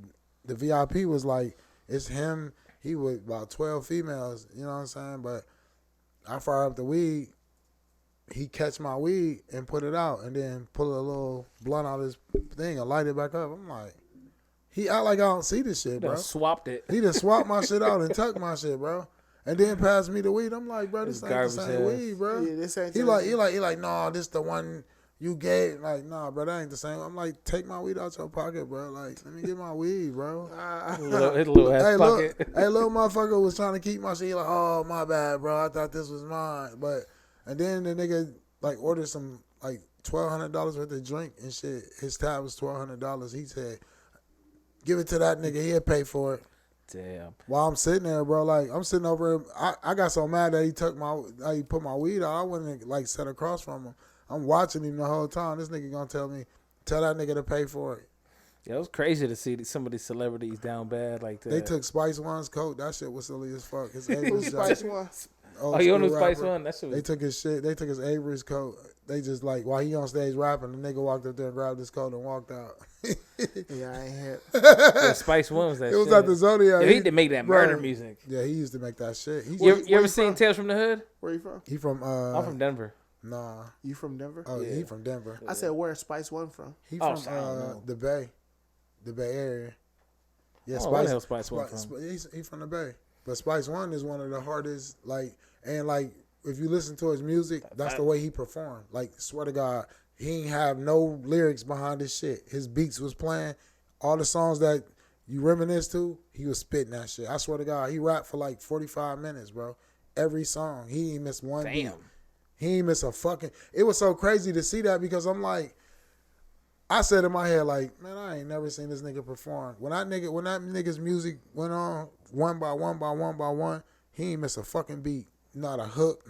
Speaker 3: the VIP was like, it's him. He with about 12 females. You know what I'm saying? But I fire up the weed. He catch my weed and put it out and then pull a little blunt out of his thing and light it back up. I'm like, he act like I don't see this shit, bro.
Speaker 1: Swapped it.
Speaker 3: He just swapped my shit out and tucked my shit, bro. And then passed me the weed. I'm like, bro, this ain't the same weed, bro.
Speaker 2: Yeah, this ain't
Speaker 3: he like, nah, this the one you gave. Like, nah, bro, that ain't the same. I'm like, take my weed out your pocket, bro. Like, let me get my weed, bro.
Speaker 1: little ass pocket.
Speaker 3: Hey, little motherfucker was trying to keep my shit. He like, oh, my bad, bro. I thought this was mine. And then the nigga, like, ordered some, like, $1,200 worth of drink and shit. His tab was $1,200. He said, give it to that nigga. He'll pay for it.
Speaker 1: Damn.
Speaker 3: While I'm sitting there, bro, like I'm sitting over him. I got so mad that he put my weed out. I wouldn't like sat across from him. I'm watching him the whole time. This nigga gonna tell that nigga to pay for it.
Speaker 1: Yeah, it was crazy to see some of these celebrities down bad like that.
Speaker 3: They took Spice One's coat. That shit was silly as fuck. His
Speaker 2: Who's Spice One?
Speaker 1: Oh, you know Spice One? That shit was...
Speaker 3: They took his shit. They took his Avery's coat. They just like while he on stage rapping, the nigga walked up there and grabbed his coat and walked out.
Speaker 2: Yeah, I ain't hit.
Speaker 1: Yeah, Spice One was that.
Speaker 3: It was at the Zodiac.
Speaker 1: Yeah, he did make that murder music.
Speaker 3: Yeah, he used to make that shit.
Speaker 1: You ever seen Tales from the Hood?
Speaker 2: Where you from?
Speaker 3: He from.
Speaker 1: I'm from Denver.
Speaker 3: Nah.
Speaker 2: You from Denver?
Speaker 3: Oh, yeah. He from Denver.
Speaker 2: I said, where's Spice One from?
Speaker 3: He from the Bay Area. Yeah,
Speaker 1: Spice One from?
Speaker 3: He from the Bay. But Spice One is one of the hardest, if you listen to his music, that's the way he performed. Like, swear to God, he ain't have no lyrics behind his shit. His beats was playing. All the songs that you reminisce to, he was spitting that shit. I swear to God, he rapped for like 45 minutes, bro. Every song. He ain't missed one beat. He ain't miss a fucking... It was so crazy to see that because I'm like... I said in my head, like, man, I ain't never seen this nigga perform. When that nigga's music went on one by one, he ain't miss a fucking beat. Not a hook,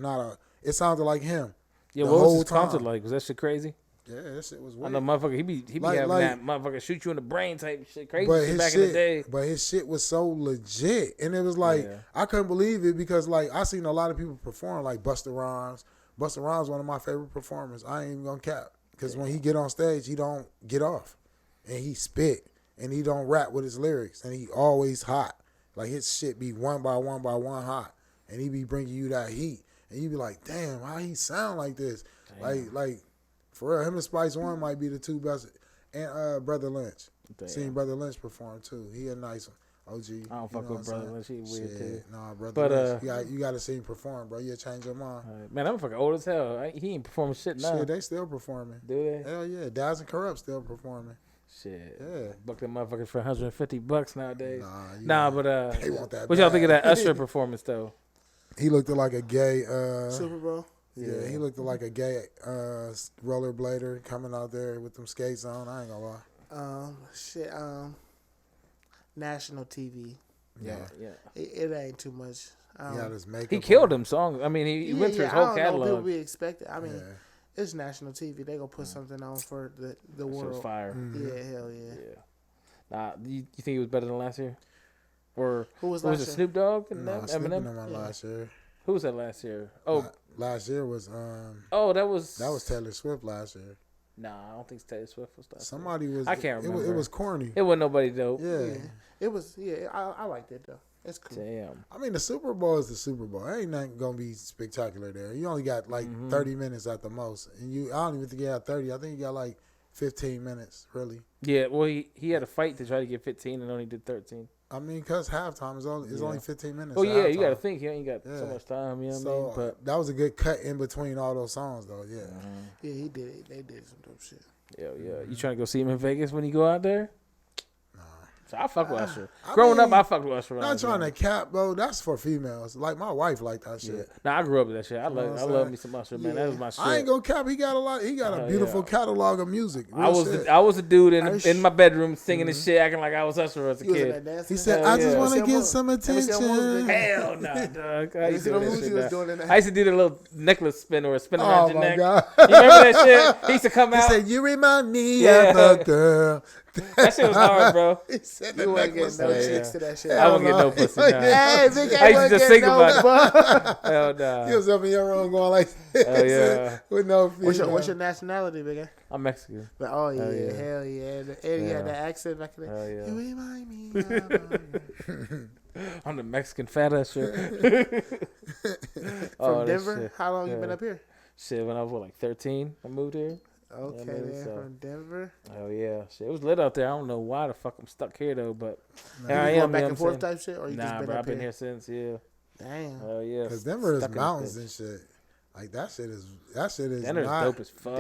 Speaker 3: it sounded like him.
Speaker 1: Yeah, what was his concert like? Was that shit crazy?
Speaker 3: Yeah, that shit was weird.
Speaker 1: I know motherfucker, he be having that motherfucker shoot you in the brain type shit, crazy shit back in the day.
Speaker 3: But his shit was so legit. And it was like, I couldn't believe it because like I seen a lot of people perform like Busta Rhymes. Busta Rhymes one of my favorite performers. I ain't even gonna cap. Because when he get on stage, he don't get off. And he spit. And he don't rap with his lyrics. And he always hot. Like his shit be one by one hot. And he be bringing you that heat. And you be like, damn, how he sound like this? Damn. Like, for real, him and Spice One might be the two best. And Brother Lynch. Damn. Seen Brother Lynch perform too. He a nice one. OG.
Speaker 1: I don't fuck with brother. She weird too.
Speaker 3: Nah, brother.
Speaker 1: But
Speaker 3: you gotta see him perform, bro. You'll change your mind.
Speaker 1: Man, I'm fucking old as hell. He ain't performing shit now.
Speaker 3: Shit, they still performing.
Speaker 1: Do they?
Speaker 3: Hell yeah, Daz and Corrupt still performing.
Speaker 1: Shit.
Speaker 3: Yeah.
Speaker 1: Book them motherfuckers for $150 nowadays. But
Speaker 3: they want that.
Speaker 1: What y'all think of that Usher performance though?
Speaker 3: He looked like a gay
Speaker 2: Super Bowl.
Speaker 3: Yeah, he looked like a gay rollerblader coming out there with them skates on. I ain't gonna lie.
Speaker 2: National TV.
Speaker 3: Yeah.
Speaker 2: It ain't too much.
Speaker 1: He killed them songs. I mean, he went through his whole catalog.
Speaker 2: People be expected. I mean, it's national TV. They gonna put something on for the world.
Speaker 1: It's fire.
Speaker 2: Mm-hmm. Yeah, hell yeah.
Speaker 1: Nah, you think it was better than last year? Or
Speaker 2: who was
Speaker 1: it Snoop Dogg and
Speaker 3: Eminem?
Speaker 1: Eminem?
Speaker 3: Last year.
Speaker 1: Who was that last year? Oh,
Speaker 3: last year was
Speaker 1: that was
Speaker 3: Taylor Swift last year.
Speaker 1: Nah, I don't think Taylor Swift was last
Speaker 3: Somebody
Speaker 1: year.
Speaker 3: was.
Speaker 1: I can't remember.
Speaker 3: It was corny.
Speaker 1: It wasn't nobody dope.
Speaker 3: Yeah.
Speaker 2: It was. Yeah, I liked it though. It's cool.
Speaker 1: Damn.
Speaker 3: I mean, the Super Bowl is the Super Bowl. Ain't nothing gonna be spectacular there. You only got like 30 minutes at the most, and I don't even think you got 30. I think you got like 15 minutes, really.
Speaker 1: Yeah. Well, he had a fight to try to get 15 and only did 13.
Speaker 3: I mean, cause halftime is only 15 minutes.
Speaker 1: Oh yeah,
Speaker 3: halftime.
Speaker 1: you got to think he ain't got so much time. You know what I mean? But
Speaker 3: that was a good cut in between all those songs, though. Yeah.
Speaker 2: Yeah, he did it. They did some dope shit.
Speaker 1: Yeah. You trying to go see him in Vegas when you go out there? So I fuck with Usher.
Speaker 3: I
Speaker 1: Growing up, I fucked with Usher.
Speaker 3: Not trying to cap, bro. That's for females. Like my wife liked that shit.
Speaker 1: Yeah. Nah, I grew up with that shit. I love me some Usher, man. That was my shit.
Speaker 3: I ain't gonna cap. He got a beautiful catalog of music.
Speaker 1: I was a dude in my bedroom singing this shit, acting like I was Usher as a kid.
Speaker 3: He said, "I just want to get some attention."
Speaker 1: Hell no, dog. I used to do that shit. I used to do the little necklace spin or a spin around your neck.
Speaker 3: God.
Speaker 1: You remember that shit? He used to come out.
Speaker 3: He said, "You remind me of a girl."
Speaker 1: That shit was hard, bro.
Speaker 3: He said
Speaker 2: you wasn't getting no chicks to that shit.
Speaker 1: I wouldn't get no pussy. Nah.
Speaker 2: Hey, big
Speaker 1: I used to just think about it. Hell nah.
Speaker 3: You was up in your room going like this.
Speaker 1: Oh yeah.
Speaker 3: With no female.
Speaker 2: What's your nationality, big guy?
Speaker 1: I'm Mexican.
Speaker 2: But hell yeah. And he had that accent back in the day.
Speaker 1: Yeah.
Speaker 2: You remind me.
Speaker 1: I'm the Mexican fat ass shit.
Speaker 2: From Denver? How long you been up here?
Speaker 1: Shit, when I was like 13, I moved here.
Speaker 2: Okay, from Denver.
Speaker 1: Oh yeah, shit, it was lit out there. I don't know why the fuck I'm stuck here though, but
Speaker 2: here I am. Back and forth type shit, or you
Speaker 1: nah,
Speaker 2: just been
Speaker 1: bro,
Speaker 2: up
Speaker 1: I've been here since. Yeah.
Speaker 2: Damn.
Speaker 1: Oh yeah.
Speaker 3: Because Denver is mountains and shit. Like that shit is
Speaker 1: Denver's dope as fuck.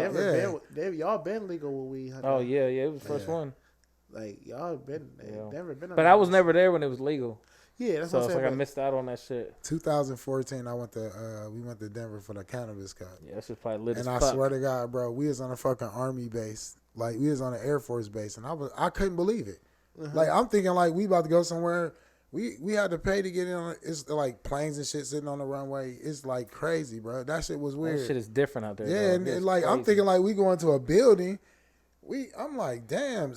Speaker 2: Y'all been legal with weed. Huh?
Speaker 1: Oh yeah, it was the first one.
Speaker 2: Like y'all been Denver been.
Speaker 1: But I was never there when it was legal.
Speaker 2: Yeah, that's
Speaker 1: so
Speaker 2: what I'm
Speaker 1: it's
Speaker 2: saying.
Speaker 1: like I missed out on that shit.
Speaker 3: 2014, we went to Denver for the Cannabis Cup.
Speaker 1: Yeah, that's just probably lit as
Speaker 3: fuck. And I swear to God, bro, we was on a fucking Army base. Like, we was on an Air Force base, and I couldn't believe it. Like, I'm thinking, like, we about to go somewhere. We had to pay to get in. It's like planes and shit sitting on the runway. It's like crazy, bro. That shit was weird.
Speaker 1: That shit is different out there.
Speaker 3: Yeah, and like, crazy. I'm thinking, like, we going to a building. I'm like, damn.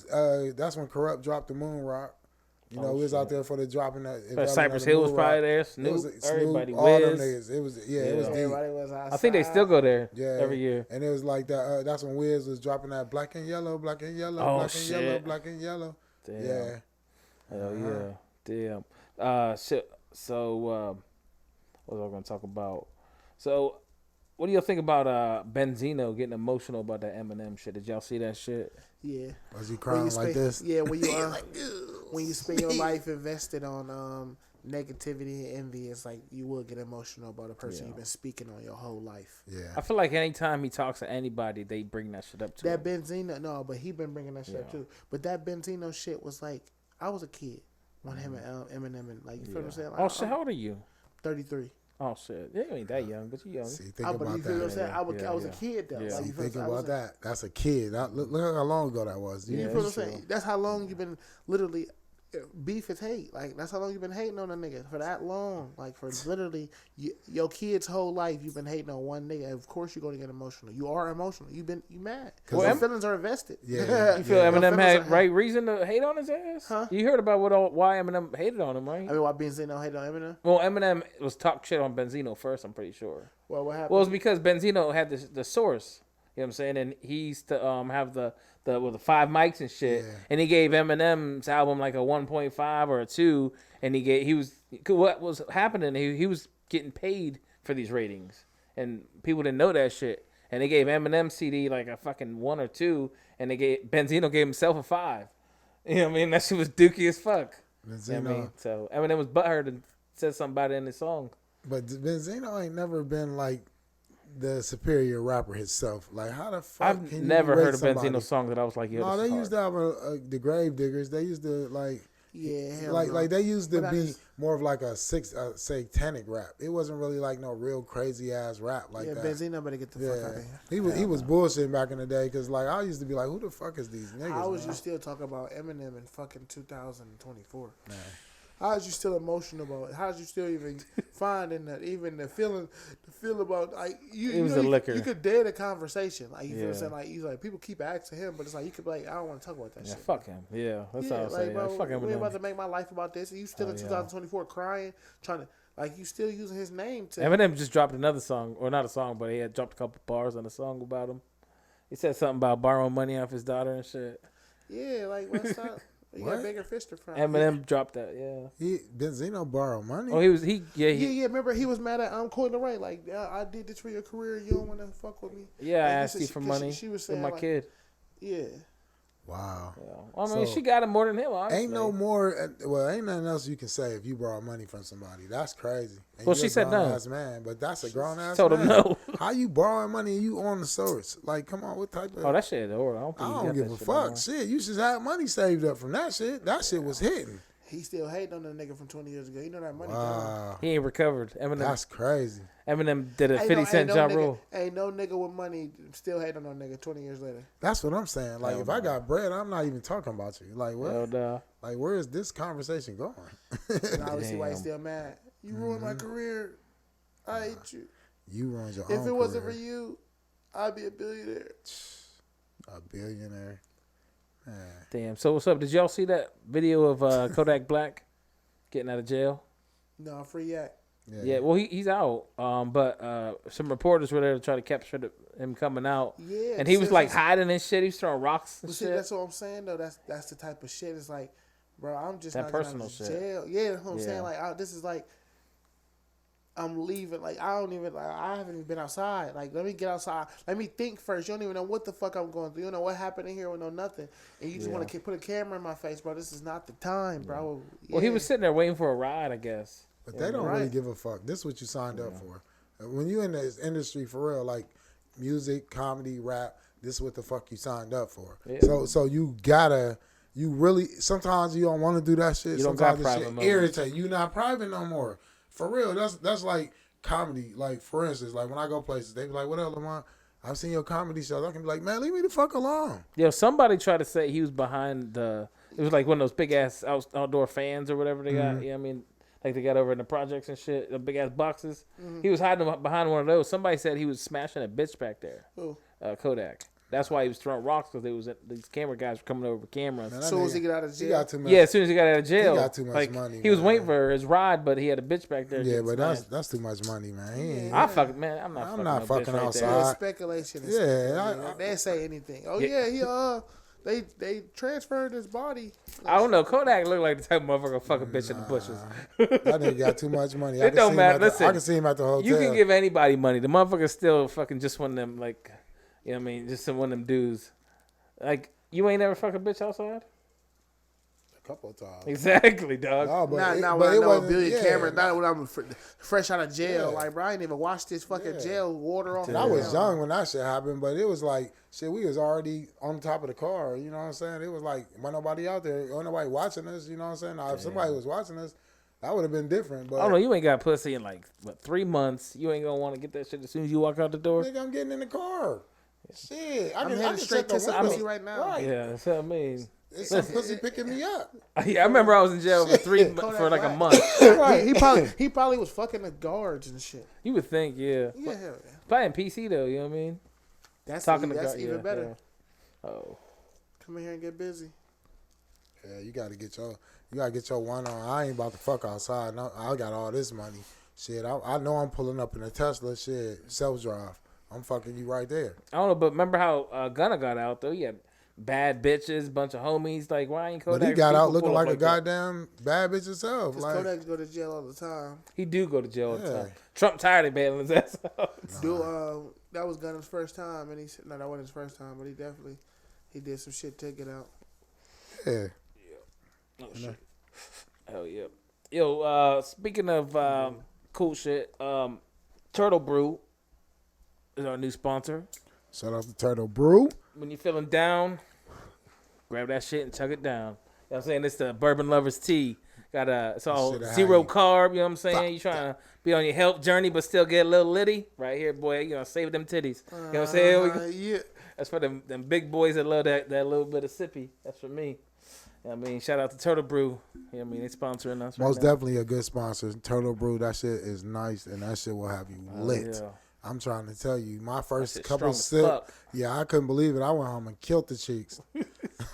Speaker 3: That's when Corrupt dropped the moon rock. You know, we was out there for the dropping that.
Speaker 1: Cypress Hill was probably there. Snoop, everybody,
Speaker 3: all them niggas. It was
Speaker 2: everybody was outside.
Speaker 1: I think they still go there every year.
Speaker 3: And it was like that. That's when Wiz was dropping that black and yellow, black and yellow, black and yellow, black and yellow.
Speaker 1: Damn.
Speaker 3: Yeah.
Speaker 1: Hell yeah. Damn. Shit. So, what was I going to talk about? So, what do y'all think about Benzino getting emotional about that Eminem shit? Did y'all see that shit?
Speaker 2: Yeah.
Speaker 3: Was he crying like this?
Speaker 2: Yeah, when you spend your life invested on negativity and envy, it's like you will get emotional about a person you've been speaking on your whole life.
Speaker 3: Yeah.
Speaker 1: I feel like anytime he talks to anybody, they bring that shit up to him.
Speaker 2: That Benzino, but he been bringing that shit up too. But that Benzino shit was like, I was a kid when him and Eminem and like, you feel what I'm saying? Like,
Speaker 1: oh shit, how old are you?
Speaker 2: 33.
Speaker 1: Oh shit, you ain't that young, but you young.
Speaker 3: See, think about
Speaker 2: you feel what I'm saying?
Speaker 3: that.
Speaker 2: I was a kid though.
Speaker 1: Yeah.
Speaker 2: Like,
Speaker 3: See, think about that. That's a kid. Look how long ago that was.
Speaker 2: You feel what I'm saying? That's how long you've been literally. Beef is hate. Like, that's how long you've been hating on a nigga for that long. Like, for literally your kid's whole life, you've been hating on one nigga. Of course, you're gonna get emotional. You are emotional. You mad because your feelings are invested.
Speaker 1: Yeah, you feel Eminem had right reason to hate on his ass?
Speaker 2: Huh?
Speaker 1: You heard about why Eminem hated on him, right?
Speaker 2: I mean, why Benzino hated on Eminem?
Speaker 1: Well, Eminem was talk shit on Benzino first. I'm pretty sure.
Speaker 2: Well, what happened?
Speaker 1: Well, it's because Benzino had the source. You know what I'm saying? And he used to have the 5 mics and shit. Yeah. And he gave Eminem's album like a 1.5 or a 2. And what was happening? He was getting paid for these ratings, and people didn't know that shit. And they gave Eminem CD like a fucking 1 or 2, and Benzino gave himself a 5. You know what I mean? That shit was dookie as fuck.
Speaker 3: Benzino.
Speaker 1: You know what I mean? So Eminem was butthurt and said something about it in his song.
Speaker 3: But Benzino ain't never been like the superior rapper himself. Like, how the fuck
Speaker 1: I've
Speaker 3: can you
Speaker 1: never heard a
Speaker 3: somebody?
Speaker 1: Benzino song that I was like, yo,
Speaker 3: no,
Speaker 1: this
Speaker 3: they
Speaker 1: is
Speaker 3: used to have the Grave Diggers. They used to like.
Speaker 2: Yeah,
Speaker 3: like they used to be more of like a satanic rap. It wasn't really like no real crazy ass rap like that.
Speaker 2: Benzino better get the fuck out of here.
Speaker 3: He was bullshitting back in the day because like I used to be like, who the fuck is these niggas?
Speaker 2: How is you still talking about Eminem in fucking 2024? Man. How is you still emotional about it? How is you still even finding that even the feel about like you could dare the conversation like you feel what I'm saying, like he's like people keep asking him, but it's like you could be like, I don't want to talk about that shit.
Speaker 1: Fuck him. Yeah, that's all I'm saying.
Speaker 2: Bro,
Speaker 1: fuck him.
Speaker 2: We ain't about to make my life about this. And you still in 2024 crying, trying to like you still using his name to.
Speaker 1: Eminem just dropped another song, or not a song, but he had dropped a couple bars on a song about him. He said something about borrowing money off his daughter and shit.
Speaker 2: Yeah, like what's up? You got bigger fish to fry.
Speaker 1: Eminem dropped that,
Speaker 3: Benzino borrowed money.
Speaker 1: Oh, he
Speaker 2: Remember, he was mad at Coi Leray. Like, I did this for your career. You don't want to fuck with me.
Speaker 1: Yeah,
Speaker 2: like,
Speaker 1: I asked you for money.
Speaker 2: She was saying
Speaker 1: with my
Speaker 2: like,
Speaker 1: kid.
Speaker 2: Yeah.
Speaker 3: Wow.
Speaker 1: Yeah. I mean, she got him more than him. Honestly.
Speaker 3: Ain't no more. Well, ain't nothing else you can say if you borrow money from somebody. That's crazy. And
Speaker 1: well, she said no.
Speaker 3: Ass man, but that's a grown ass.
Speaker 1: Told
Speaker 3: man.
Speaker 1: him no.
Speaker 3: How you borrowing money and you on the source? Like, come on, what type of?
Speaker 1: Oh, that shit is horrible.
Speaker 3: I don't give a fuck. Shit, you should have money saved up from that shit. That shit was hitting.
Speaker 2: He still hating on the nigga from 20 years ago. You know that money.
Speaker 3: Wow.
Speaker 1: He ain't recovered. Eminem.
Speaker 3: That's crazy.
Speaker 1: Eminem did a 50 Cent Ja Rule.
Speaker 2: Ain't no nigga with money still hating on no nigga 20 years later.
Speaker 3: That's what I'm saying. Like, if I got bread, I'm not even talking about you. Like, what? Like, where is this conversation going?
Speaker 2: Now we see why he's still mad. You ruined my career. I hate you.
Speaker 3: You ruined your own
Speaker 2: career. If it wasn't for
Speaker 3: career.
Speaker 2: you, I'd be a billionaire.
Speaker 3: A billionaire. Man.
Speaker 1: Damn. So what's up? Did y'all see that video of Kodak Black getting out of jail?
Speaker 2: No, free yet.
Speaker 1: Yeah, well, he's out. But some reporters were there to try to capture him coming out.
Speaker 2: Yeah,
Speaker 1: and he was like hiding and shit. He was throwing rocks and shit.
Speaker 2: That's what I'm saying though. That's the type of shit. It's like, bro, I'm just
Speaker 1: that
Speaker 2: not
Speaker 1: personal
Speaker 2: shit. Jail. Yeah, that's what I'm saying. Like, this is like, I'm leaving. Like, I haven't even been outside. Like, let me get outside. Let me think first. You don't even know what the fuck I'm going through. You don't know what happened in here with no nothing. And you just want to put a camera in my face, bro. This is not the time, bro. Yeah.
Speaker 1: Well, he was sitting there waiting for a ride, I guess.
Speaker 3: But they don't really give a fuck. This is what you signed up for. When you in this industry for real, like music, comedy, rap, this is what the fuck you signed up for. Yeah. So you gotta, you really, sometimes you don't want to do that shit.
Speaker 1: You don't
Speaker 3: sometimes
Speaker 1: got
Speaker 3: this shit irritate you. Not private no more. For real, that's like comedy. Like, for instance, like when I go places, they be like, what up, Lamont? I've seen your comedy shows. I can be like, man, leave me the fuck alone.
Speaker 1: Yo, somebody tried to say he was behind it was like one of those big ass outdoor fans or whatever they got. You know what I mean? Like they got over in the projects and shit, the big ass boxes. Mm-hmm. He was hiding behind one of those. Somebody said he was smashing a bitch back there. Who? Kodak. That's why he was throwing rocks, because these camera guys were coming over with cameras.
Speaker 2: As soon as he got out of jail?
Speaker 3: He got too much,
Speaker 1: as soon as he got out of jail.
Speaker 3: He got too much money.
Speaker 1: He was waiting for his ride, but he had a bitch back there.
Speaker 3: Yeah, but that's too much money, man.
Speaker 1: I'm not fucking
Speaker 3: outside.
Speaker 1: Right
Speaker 2: speculation. They say anything. Oh, They transferred his body.
Speaker 1: I don't know. Kodak looked like the type of motherfucker fuck a bitch in the bushes.
Speaker 3: That nigga got too much money.
Speaker 1: It don't matter. Listen,
Speaker 3: I can see him at the hotel.
Speaker 1: You can give anybody money. The motherfucker's still fucking just one of them, like, you know what I mean? Just one of them dudes. Like, you ain't never fuck a bitch outside?
Speaker 3: A couple of times.
Speaker 1: Exactly, dog.
Speaker 2: No, not when I know a billion cameras. Not when I'm fresh out of jail. Like, bro, I ain't even washed this fucking jail water off.
Speaker 3: I was young when that shit happened, but it was like, shit, we was already on the top of the car. You know what I'm saying? It was like, wasn't nobody out there. Wasn't nobody watching us. You know what I'm saying? Now, if somebody was watching us, that would have been different. But
Speaker 1: I don't know. You ain't got pussy in like, 3 months. You ain't going to want to get that shit as soon as you walk out the door.
Speaker 3: Nigga, I'm getting in the car. Shit.
Speaker 2: I'm headed straight to some pussy right now.
Speaker 3: Right.
Speaker 1: Yeah, that's what I mean.
Speaker 3: It's some pussy picking me up.
Speaker 1: Yeah, I remember I was in jail for like a month.
Speaker 2: He probably was fucking the guards and shit.
Speaker 1: You would think, yeah.
Speaker 2: Yeah.
Speaker 1: Probably in PC though, you know what I mean?
Speaker 2: That's even better.
Speaker 1: Yeah. Oh.
Speaker 2: Come in here and get busy.
Speaker 3: Yeah, you gotta get your one on. I ain't about to fuck outside. No, I got all this money. Shit, I know I'm pulling up in a Tesla. Shit, self-drive. I'm fucking you right there.
Speaker 1: I don't know, but remember how Gunna got out though? He had bad bitches, bunch of homies. Like, why ain't Kodak?
Speaker 3: But he got out looking like a goddamn bad bitch himself.
Speaker 2: Like, Kodak go to jail all the time.
Speaker 1: He do go to jail all the time. Trump tired of bailing his ass out.
Speaker 2: That was Gunna's first time, and he said, no, that wasn't his first time, but he did some shit to get out.
Speaker 3: Yeah.
Speaker 1: Oh shit. Hell yeah. Yo, speaking of cool shit, Turtle Brew is our new sponsor.
Speaker 3: Shout out to Turtle Brew.
Speaker 1: When you're feeling down, grab that shit and chug it down. You know what I'm saying? It's the Bourbon Lovers Tea. It's all zero carb, you know what I'm saying? You trying to be on your health journey but still get a little litty? Right here, boy, save them titties. You know what I'm saying?
Speaker 2: Yeah.
Speaker 1: That's for them big boys that love that little bit of sippy. That's for me. You know what I mean, shout out to Turtle Brew. You know what I mean, they sponsoring us.
Speaker 3: Most definitely a good sponsor. Turtle Brew, that shit is nice, and that shit will have you lit.
Speaker 1: Yeah.
Speaker 3: I'm trying to tell you, my first couple sips, I couldn't believe it. I went home and killed the cheeks.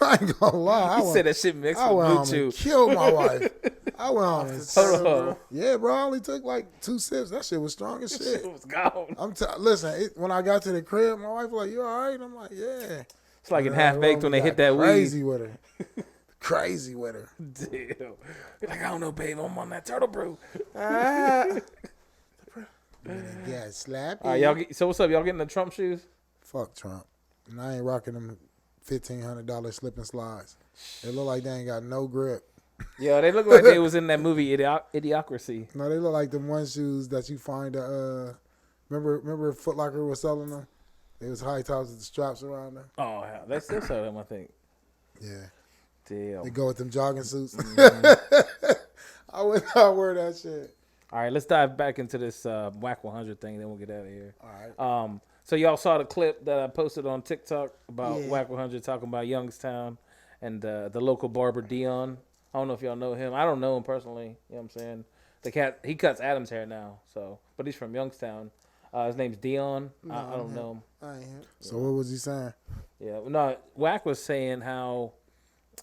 Speaker 3: I ain't gonna lie.
Speaker 1: You said that shit mixed with
Speaker 3: I went home and killed my wife. I went home and bro, I only took like 2 sips. That shit was strong as shit.
Speaker 1: Shit was gone.
Speaker 3: Listen, when I got to the crib, my wife was like, "You all right?" I'm like, "Yeah."
Speaker 1: It's like in Half Baked when they hit that
Speaker 3: crazy
Speaker 1: weed.
Speaker 3: with her. Crazy with her.
Speaker 1: Damn. You're like, I don't know, babe. I'm on that Turtle Brew.
Speaker 3: Yeah, slap.
Speaker 1: So what's up? Y'all getting the Trump shoes?
Speaker 3: Fuck Trump. And I ain't rocking them $1,500 slip and slides. They look like they ain't got no grip.
Speaker 1: Yeah, they look like they was in that movie Idiocracy.
Speaker 3: No, they look like the one shoes that you find. Remember Foot Locker was selling them. They was high tops with the straps around them.
Speaker 1: Oh, hell, they still sell them, I think.
Speaker 3: Yeah.
Speaker 1: Damn.
Speaker 3: They go with them jogging suits. Mm-hmm. I would not wear that shit.
Speaker 1: All right, let's dive back into this Whack 100 thing, then we'll get out of here.
Speaker 3: All right.
Speaker 1: So y'all saw the clip that I posted on TikTok about Whack 100 talking about Youngstown and the local barber Dion. I don't know if y'all know him. I don't know him personally. You know what I'm saying? The cat, he cuts Adam's hair now, but he's from Youngstown. His name's Dion.
Speaker 2: No,
Speaker 1: I don't know him.
Speaker 2: I ain't.
Speaker 3: So what was he saying?
Speaker 1: Yeah, no, Whack was saying how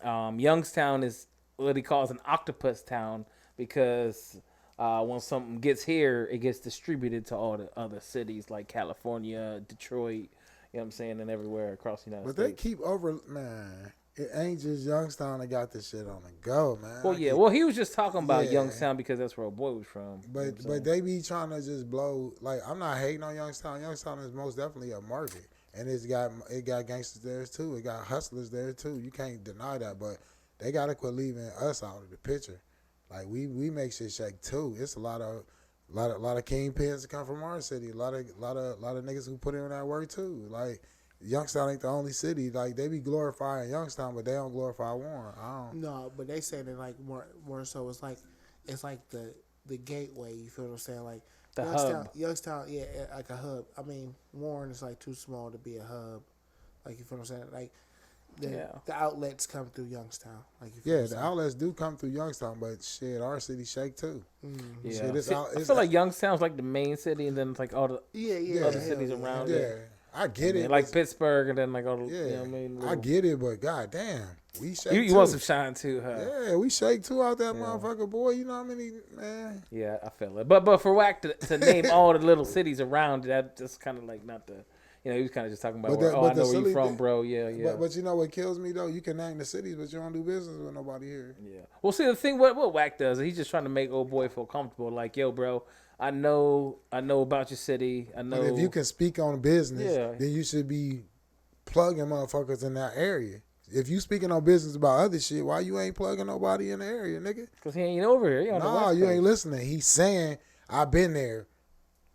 Speaker 1: Youngstown is what he calls an octopus town because when something gets here, it gets distributed to all the other cities like California, Detroit, you know what I'm saying, and everywhere across the United States.
Speaker 3: But they keep man. It ain't just Youngstown that got this shit on the go, man.
Speaker 1: Well, yeah. Well, he was just talking about Youngstown because that's where a boy was from.
Speaker 3: But they be trying to just blow. Like, I'm not hating on Youngstown. Youngstown is most definitely a market, and it got gangsters there too. It got hustlers there too. You can't deny that. But they gotta quit leaving us out of the picture. Like we make shit shake too. It's a lot of kingpins that come from our city. A lot of niggas who put in that work too. Like. Youngstown ain't the only city. Like, they be glorifying Youngstown, but they don't glorify Warren.
Speaker 2: No, but they say that like more so it's like the gateway. You feel what I'm saying? Like
Speaker 1: the
Speaker 2: Youngstown,
Speaker 1: hub.
Speaker 2: Youngstown, yeah, like a hub. I mean, Warren is like too small to be a hub. Like, you feel what I'm saying? Like the outlets come through Youngstown. Like, you feel
Speaker 3: the outlets do come through Youngstown, but shit, our city shake too.
Speaker 2: Mm-hmm.
Speaker 1: Yeah,
Speaker 3: shit,
Speaker 1: I feel like Youngstown's like the main city, and then it's like all the other cities around it.
Speaker 3: Yeah. I get it.
Speaker 1: Like Pittsburgh and then like all the,
Speaker 3: you know what I
Speaker 1: mean?
Speaker 3: I get it, but goddamn, we shake
Speaker 1: you
Speaker 3: too.
Speaker 1: want some shine too, huh?
Speaker 3: Yeah, we shake too out that motherfucker, boy. You know how many, man?
Speaker 1: Yeah, I feel it. But for Whack to name all the little cities around, that just kind of like not the, he was kind of just talking about, I know where you from, bro. Yeah.
Speaker 3: But you know what kills me, though? You can name the cities, but you don't do business with nobody here.
Speaker 1: Yeah. Well, see, the thing, what Whack does, he's just trying to make old boy feel comfortable. Like, yo, bro, I know about your city. I know.
Speaker 3: But if you can speak on business, then you should be plugging motherfuckers in that area. If you speaking on business about other shit, why you ain't plugging nobody in the area, nigga?
Speaker 1: Because he ain't over here.
Speaker 3: Nah, you ain't listening. He's saying, I've been there.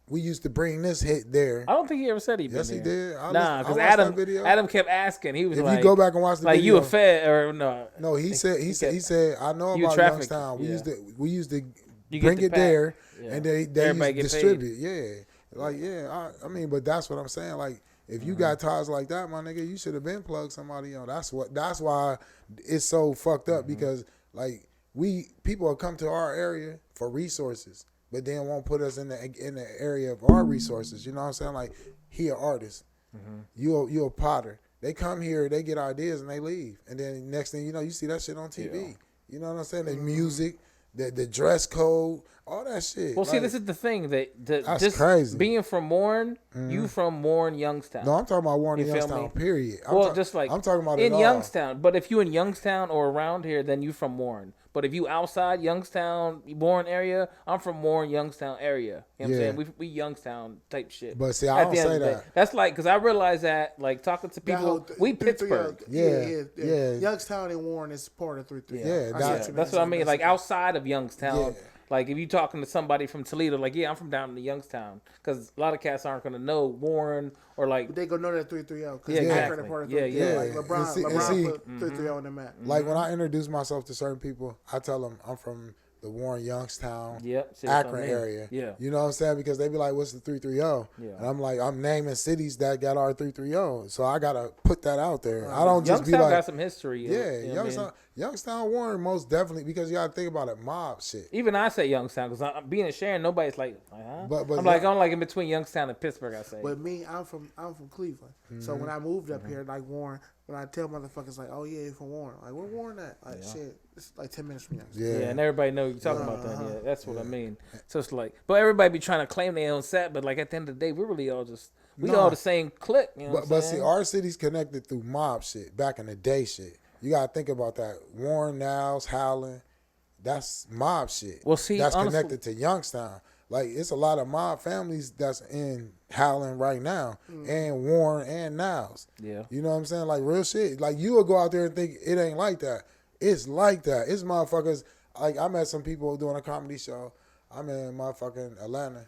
Speaker 3: We used to bring this hit there.
Speaker 1: I don't think he ever said he been there.
Speaker 3: Yes, he did.
Speaker 1: Nah, because Adam kept asking. He was like,
Speaker 3: if you go back and watch the
Speaker 1: like,
Speaker 3: video.
Speaker 1: you a Fed or no?
Speaker 3: No, he said, I know about Youngstown. We used to bring it there, and they used to distribute. I mean, but that's what I'm saying. Like, if you got ties like that, my nigga, you should have been plugged somebody on. That's why it's so fucked up because like people will come to our area for resources, but then won't put us in the area of our resources. You know what I'm saying? Like, he an artist, you a potter. They come here, they get ideas, and they leave, and then next thing you know, you see that shit on TV. Yeah. You know what I'm saying? The music. The dress code, all that shit.
Speaker 1: Well, see, this is the thing that's
Speaker 3: just crazy.
Speaker 1: Being from Warren, you from Warren, Youngstown.
Speaker 3: No, I'm talking about Warren and Youngstown. Period.
Speaker 1: I'm talking about
Speaker 3: in
Speaker 1: Youngstown. But if you in Youngstown or around here, then you from Warren. But if you outside Youngstown, Warren area, I'm from Warren, Youngstown area. You know what I'm saying? We Youngstown type shit.
Speaker 3: But see, I don't say that.
Speaker 1: That's like, because I realize that, like, talking to people, we Pittsburgh.
Speaker 3: Yeah.
Speaker 2: Youngstown and Warren is part of 3-3.
Speaker 3: Yeah,
Speaker 1: that's what I mean. Like, outside of Youngstown. Yeah. Like, if you talking to somebody from Toledo, like, yeah, I'm from down in Youngstown. Because a lot of cats aren't going to know Warren or, like...
Speaker 2: But they going to know that 330.
Speaker 1: Yeah, exactly.
Speaker 2: Part of 330.
Speaker 1: Yeah.
Speaker 2: Like, LeBron put 330 on the map.
Speaker 3: Like, when I introduce myself to certain people, I tell them I'm from the Warren, Youngstown, Akron area.
Speaker 1: Yeah.
Speaker 3: You know what I'm saying? Because they be like, what's the 330?
Speaker 1: Yeah.
Speaker 3: And I'm like, I'm naming cities that got our 330. So I got to put that out there. I don't just
Speaker 1: Youngstown
Speaker 3: be like...
Speaker 1: got some history.
Speaker 3: Yeah, Youngstown, Warren, most definitely, because you got to think about it, mob shit.
Speaker 1: Even I say Youngstown, because I'm being in Sharon, nobody's like, huh?
Speaker 3: But
Speaker 1: I'm like in between Youngstown and Pittsburgh, I say.
Speaker 2: But me, I'm from Cleveland. So when I moved up here, like Warren, when I tell motherfuckers like, oh yeah, you're from Warren. Like, where Warren at? Like, shit, it's like 10 minutes from Youngstown.
Speaker 1: Yeah, and everybody know you're talking about that. Yeah, that's what I mean. So it's like, but everybody be trying to claim their own set, but like at the end of the day, we're really all just, all the same clique. You know
Speaker 3: but see, our city's connected through mob shit, back in the day shit. You gotta think about that. Warren, Niles, Howland, that's mob shit.
Speaker 1: Well, see,
Speaker 3: that's
Speaker 1: honestly,
Speaker 3: connected to Youngstown. Like, it's a lot of mob families that's in Howland right now, and Warren and Niles.
Speaker 1: Yeah,
Speaker 3: you know what I'm saying? Like, real shit. Like, you will go out there and think it ain't like that. It's like that. It's motherfuckers. Like, I met some people doing a comedy show. I'm in motherfucking Atlanta.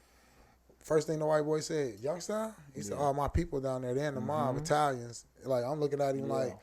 Speaker 3: First thing the white boy said, Youngstown? He said, oh, my people down there, they're in the mob, Italians. Like, I'm looking at him like.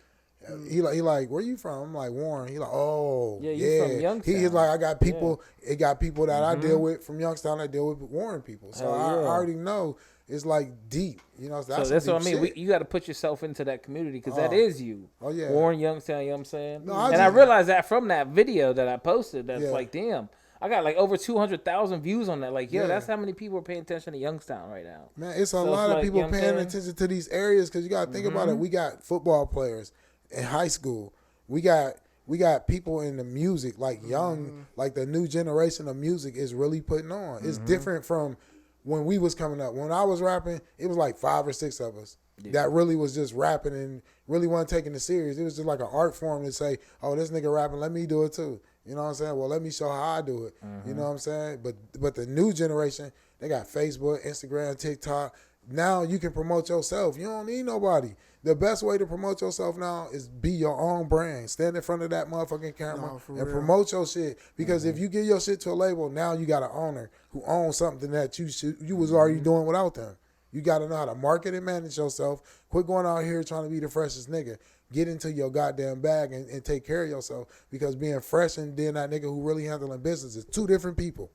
Speaker 3: He like, where you from? I'm like, Warren. He like, oh,
Speaker 1: yeah. You from Youngstown?
Speaker 3: He's like, I got people. It got people that I deal with from Youngstown that deal with Warren people. So I already know it's like that's
Speaker 1: what I mean. You got to put yourself into that community because that is you.
Speaker 3: Oh yeah,
Speaker 1: Warren, Youngstown. You know what I'm saying?
Speaker 3: No,
Speaker 1: I realized that from that video that I posted. That's like, damn. I got like over 200,000 views on that. Like, that's how many people are paying attention to Youngstown right now.
Speaker 3: Man, it's a lot of people paying attention to these areas because you got to think about it. We got football players in high school. We got people in the music, like young, like the new generation of music is really putting on. It's different from when we was coming up. When I was rapping, it was like 5 or 6 of us that really was just rapping and really wasn't taking it serious. It was just like an art form to say, oh, this nigga rapping, let me do it too. You know what I'm saying? Well, let me show how I do it. You know what I'm saying? But the new generation, they got Facebook, Instagram, TikTok. Now you can promote yourself. You don't need nobody. The best way to promote yourself now is be your own brand. Stand in front of that motherfucking camera and promote your shit. Because if you give your shit to a label, now you got an owner who owns something that you was already doing without them. You got to know how to market and manage yourself. Quit going out here trying to be the freshest nigga. Get into your goddamn bag and take care of yourself. Because being fresh and then that nigga who really handling business is 2 different people.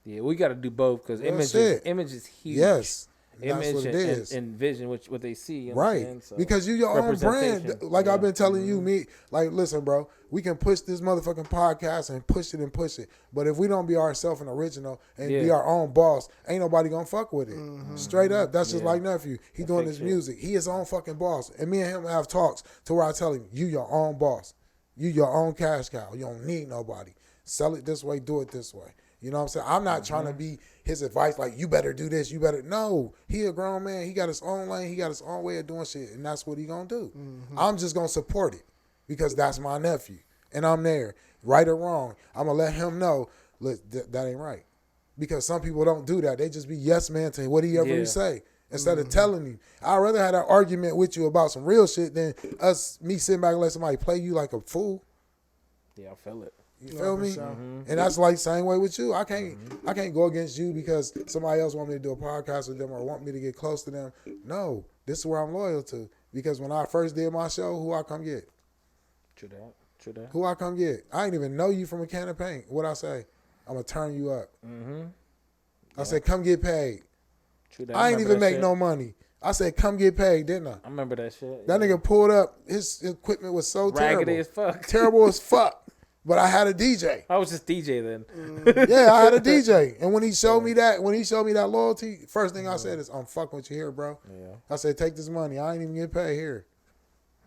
Speaker 1: Yeah, we got to do both because image is huge.
Speaker 3: Yes.
Speaker 1: Image and vision, what they see. You know
Speaker 3: right.
Speaker 1: So,
Speaker 3: because you your own brand. Like I've been telling you, listen, bro, we can push this motherfucking podcast and push it. But if we don't be ourselves and original and be our own boss, ain't nobody gonna fuck with it. Straight up. That's just like nephew. He doing his music. He his own fucking boss. And me and him have talks to where I tell him, you your own boss. You your own cash cow. You don't need nobody. Sell it this way, do it this way. You know what I'm saying? I'm not trying to be his advice like, you better do this, you better. No, he a grown man. He got his own lane. He got his own way of doing shit, and that's what he going to do. I'm just going to support it because that's my nephew, and I'm there. Right or wrong, I'm going to let him know, look, that ain't right. Because some people don't do that. They just be yes man to whatever he say instead of telling you. I'd rather have that argument with you about some real shit than me sitting back and let somebody play you like a fool.
Speaker 1: Yeah, I feel it.
Speaker 3: You feel me? And that's like same way with you. I can't go against you because somebody else want me to do a podcast with them or want me to get close to them. No, this is where I'm loyal to. Because when I first did my show, who I come get?
Speaker 1: True that.
Speaker 3: Who I come get? I ain't even know you from a can of paint. What I say? I'm going to turn you up. I said, come get paid.
Speaker 1: True that.
Speaker 3: I ain't even make no money. I said, come get paid, didn't I?
Speaker 1: I remember that shit.
Speaker 3: That nigga pulled up. His equipment was so
Speaker 1: raggedy as fuck.
Speaker 3: Terrible as fuck. But I had a DJ.
Speaker 1: I was just DJ then.
Speaker 3: Yeah, I had a DJ. And when he showed me that loyalty, first thing I said is, I'm fucking with you here, bro. Yeah. I said, take this money. I ain't even get paid here.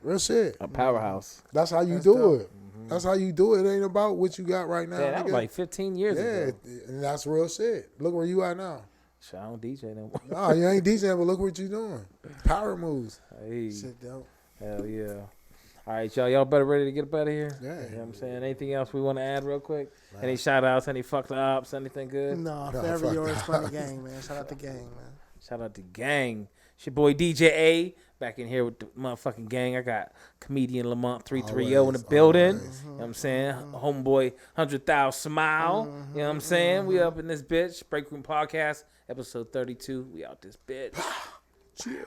Speaker 3: Real shit.
Speaker 1: A powerhouse.
Speaker 3: That's how you do it. That's how you do it. It ain't about what you got right now.
Speaker 1: Yeah, that was like 15 years ago.
Speaker 3: Yeah, and that's real shit. Look where you at now.
Speaker 1: Shit, I don't DJ no more.
Speaker 3: No, you ain't DJing, but look what you doing. Power moves.
Speaker 1: Hey.
Speaker 2: Shit dope.
Speaker 1: Hell yeah. All right, y'all. Y'all better ready to get up out of here?
Speaker 3: Yeah.
Speaker 1: You know what I'm saying? Anything else we want to add real quick? Any shout-outs? Any fucked ups? Anything good?
Speaker 2: No, forever yours, funny gang, man. Shout out to gang, man.
Speaker 1: Shout out to gang. It's your boy DJ A back in here with the motherfucking gang. I got comedian Lamont 330 in the building. You know what I'm saying? Homeboy 100thousmile. You know what I'm saying? We up in this bitch. BreakRoom Podcast, episode 32. We out this bitch.
Speaker 3: Chill.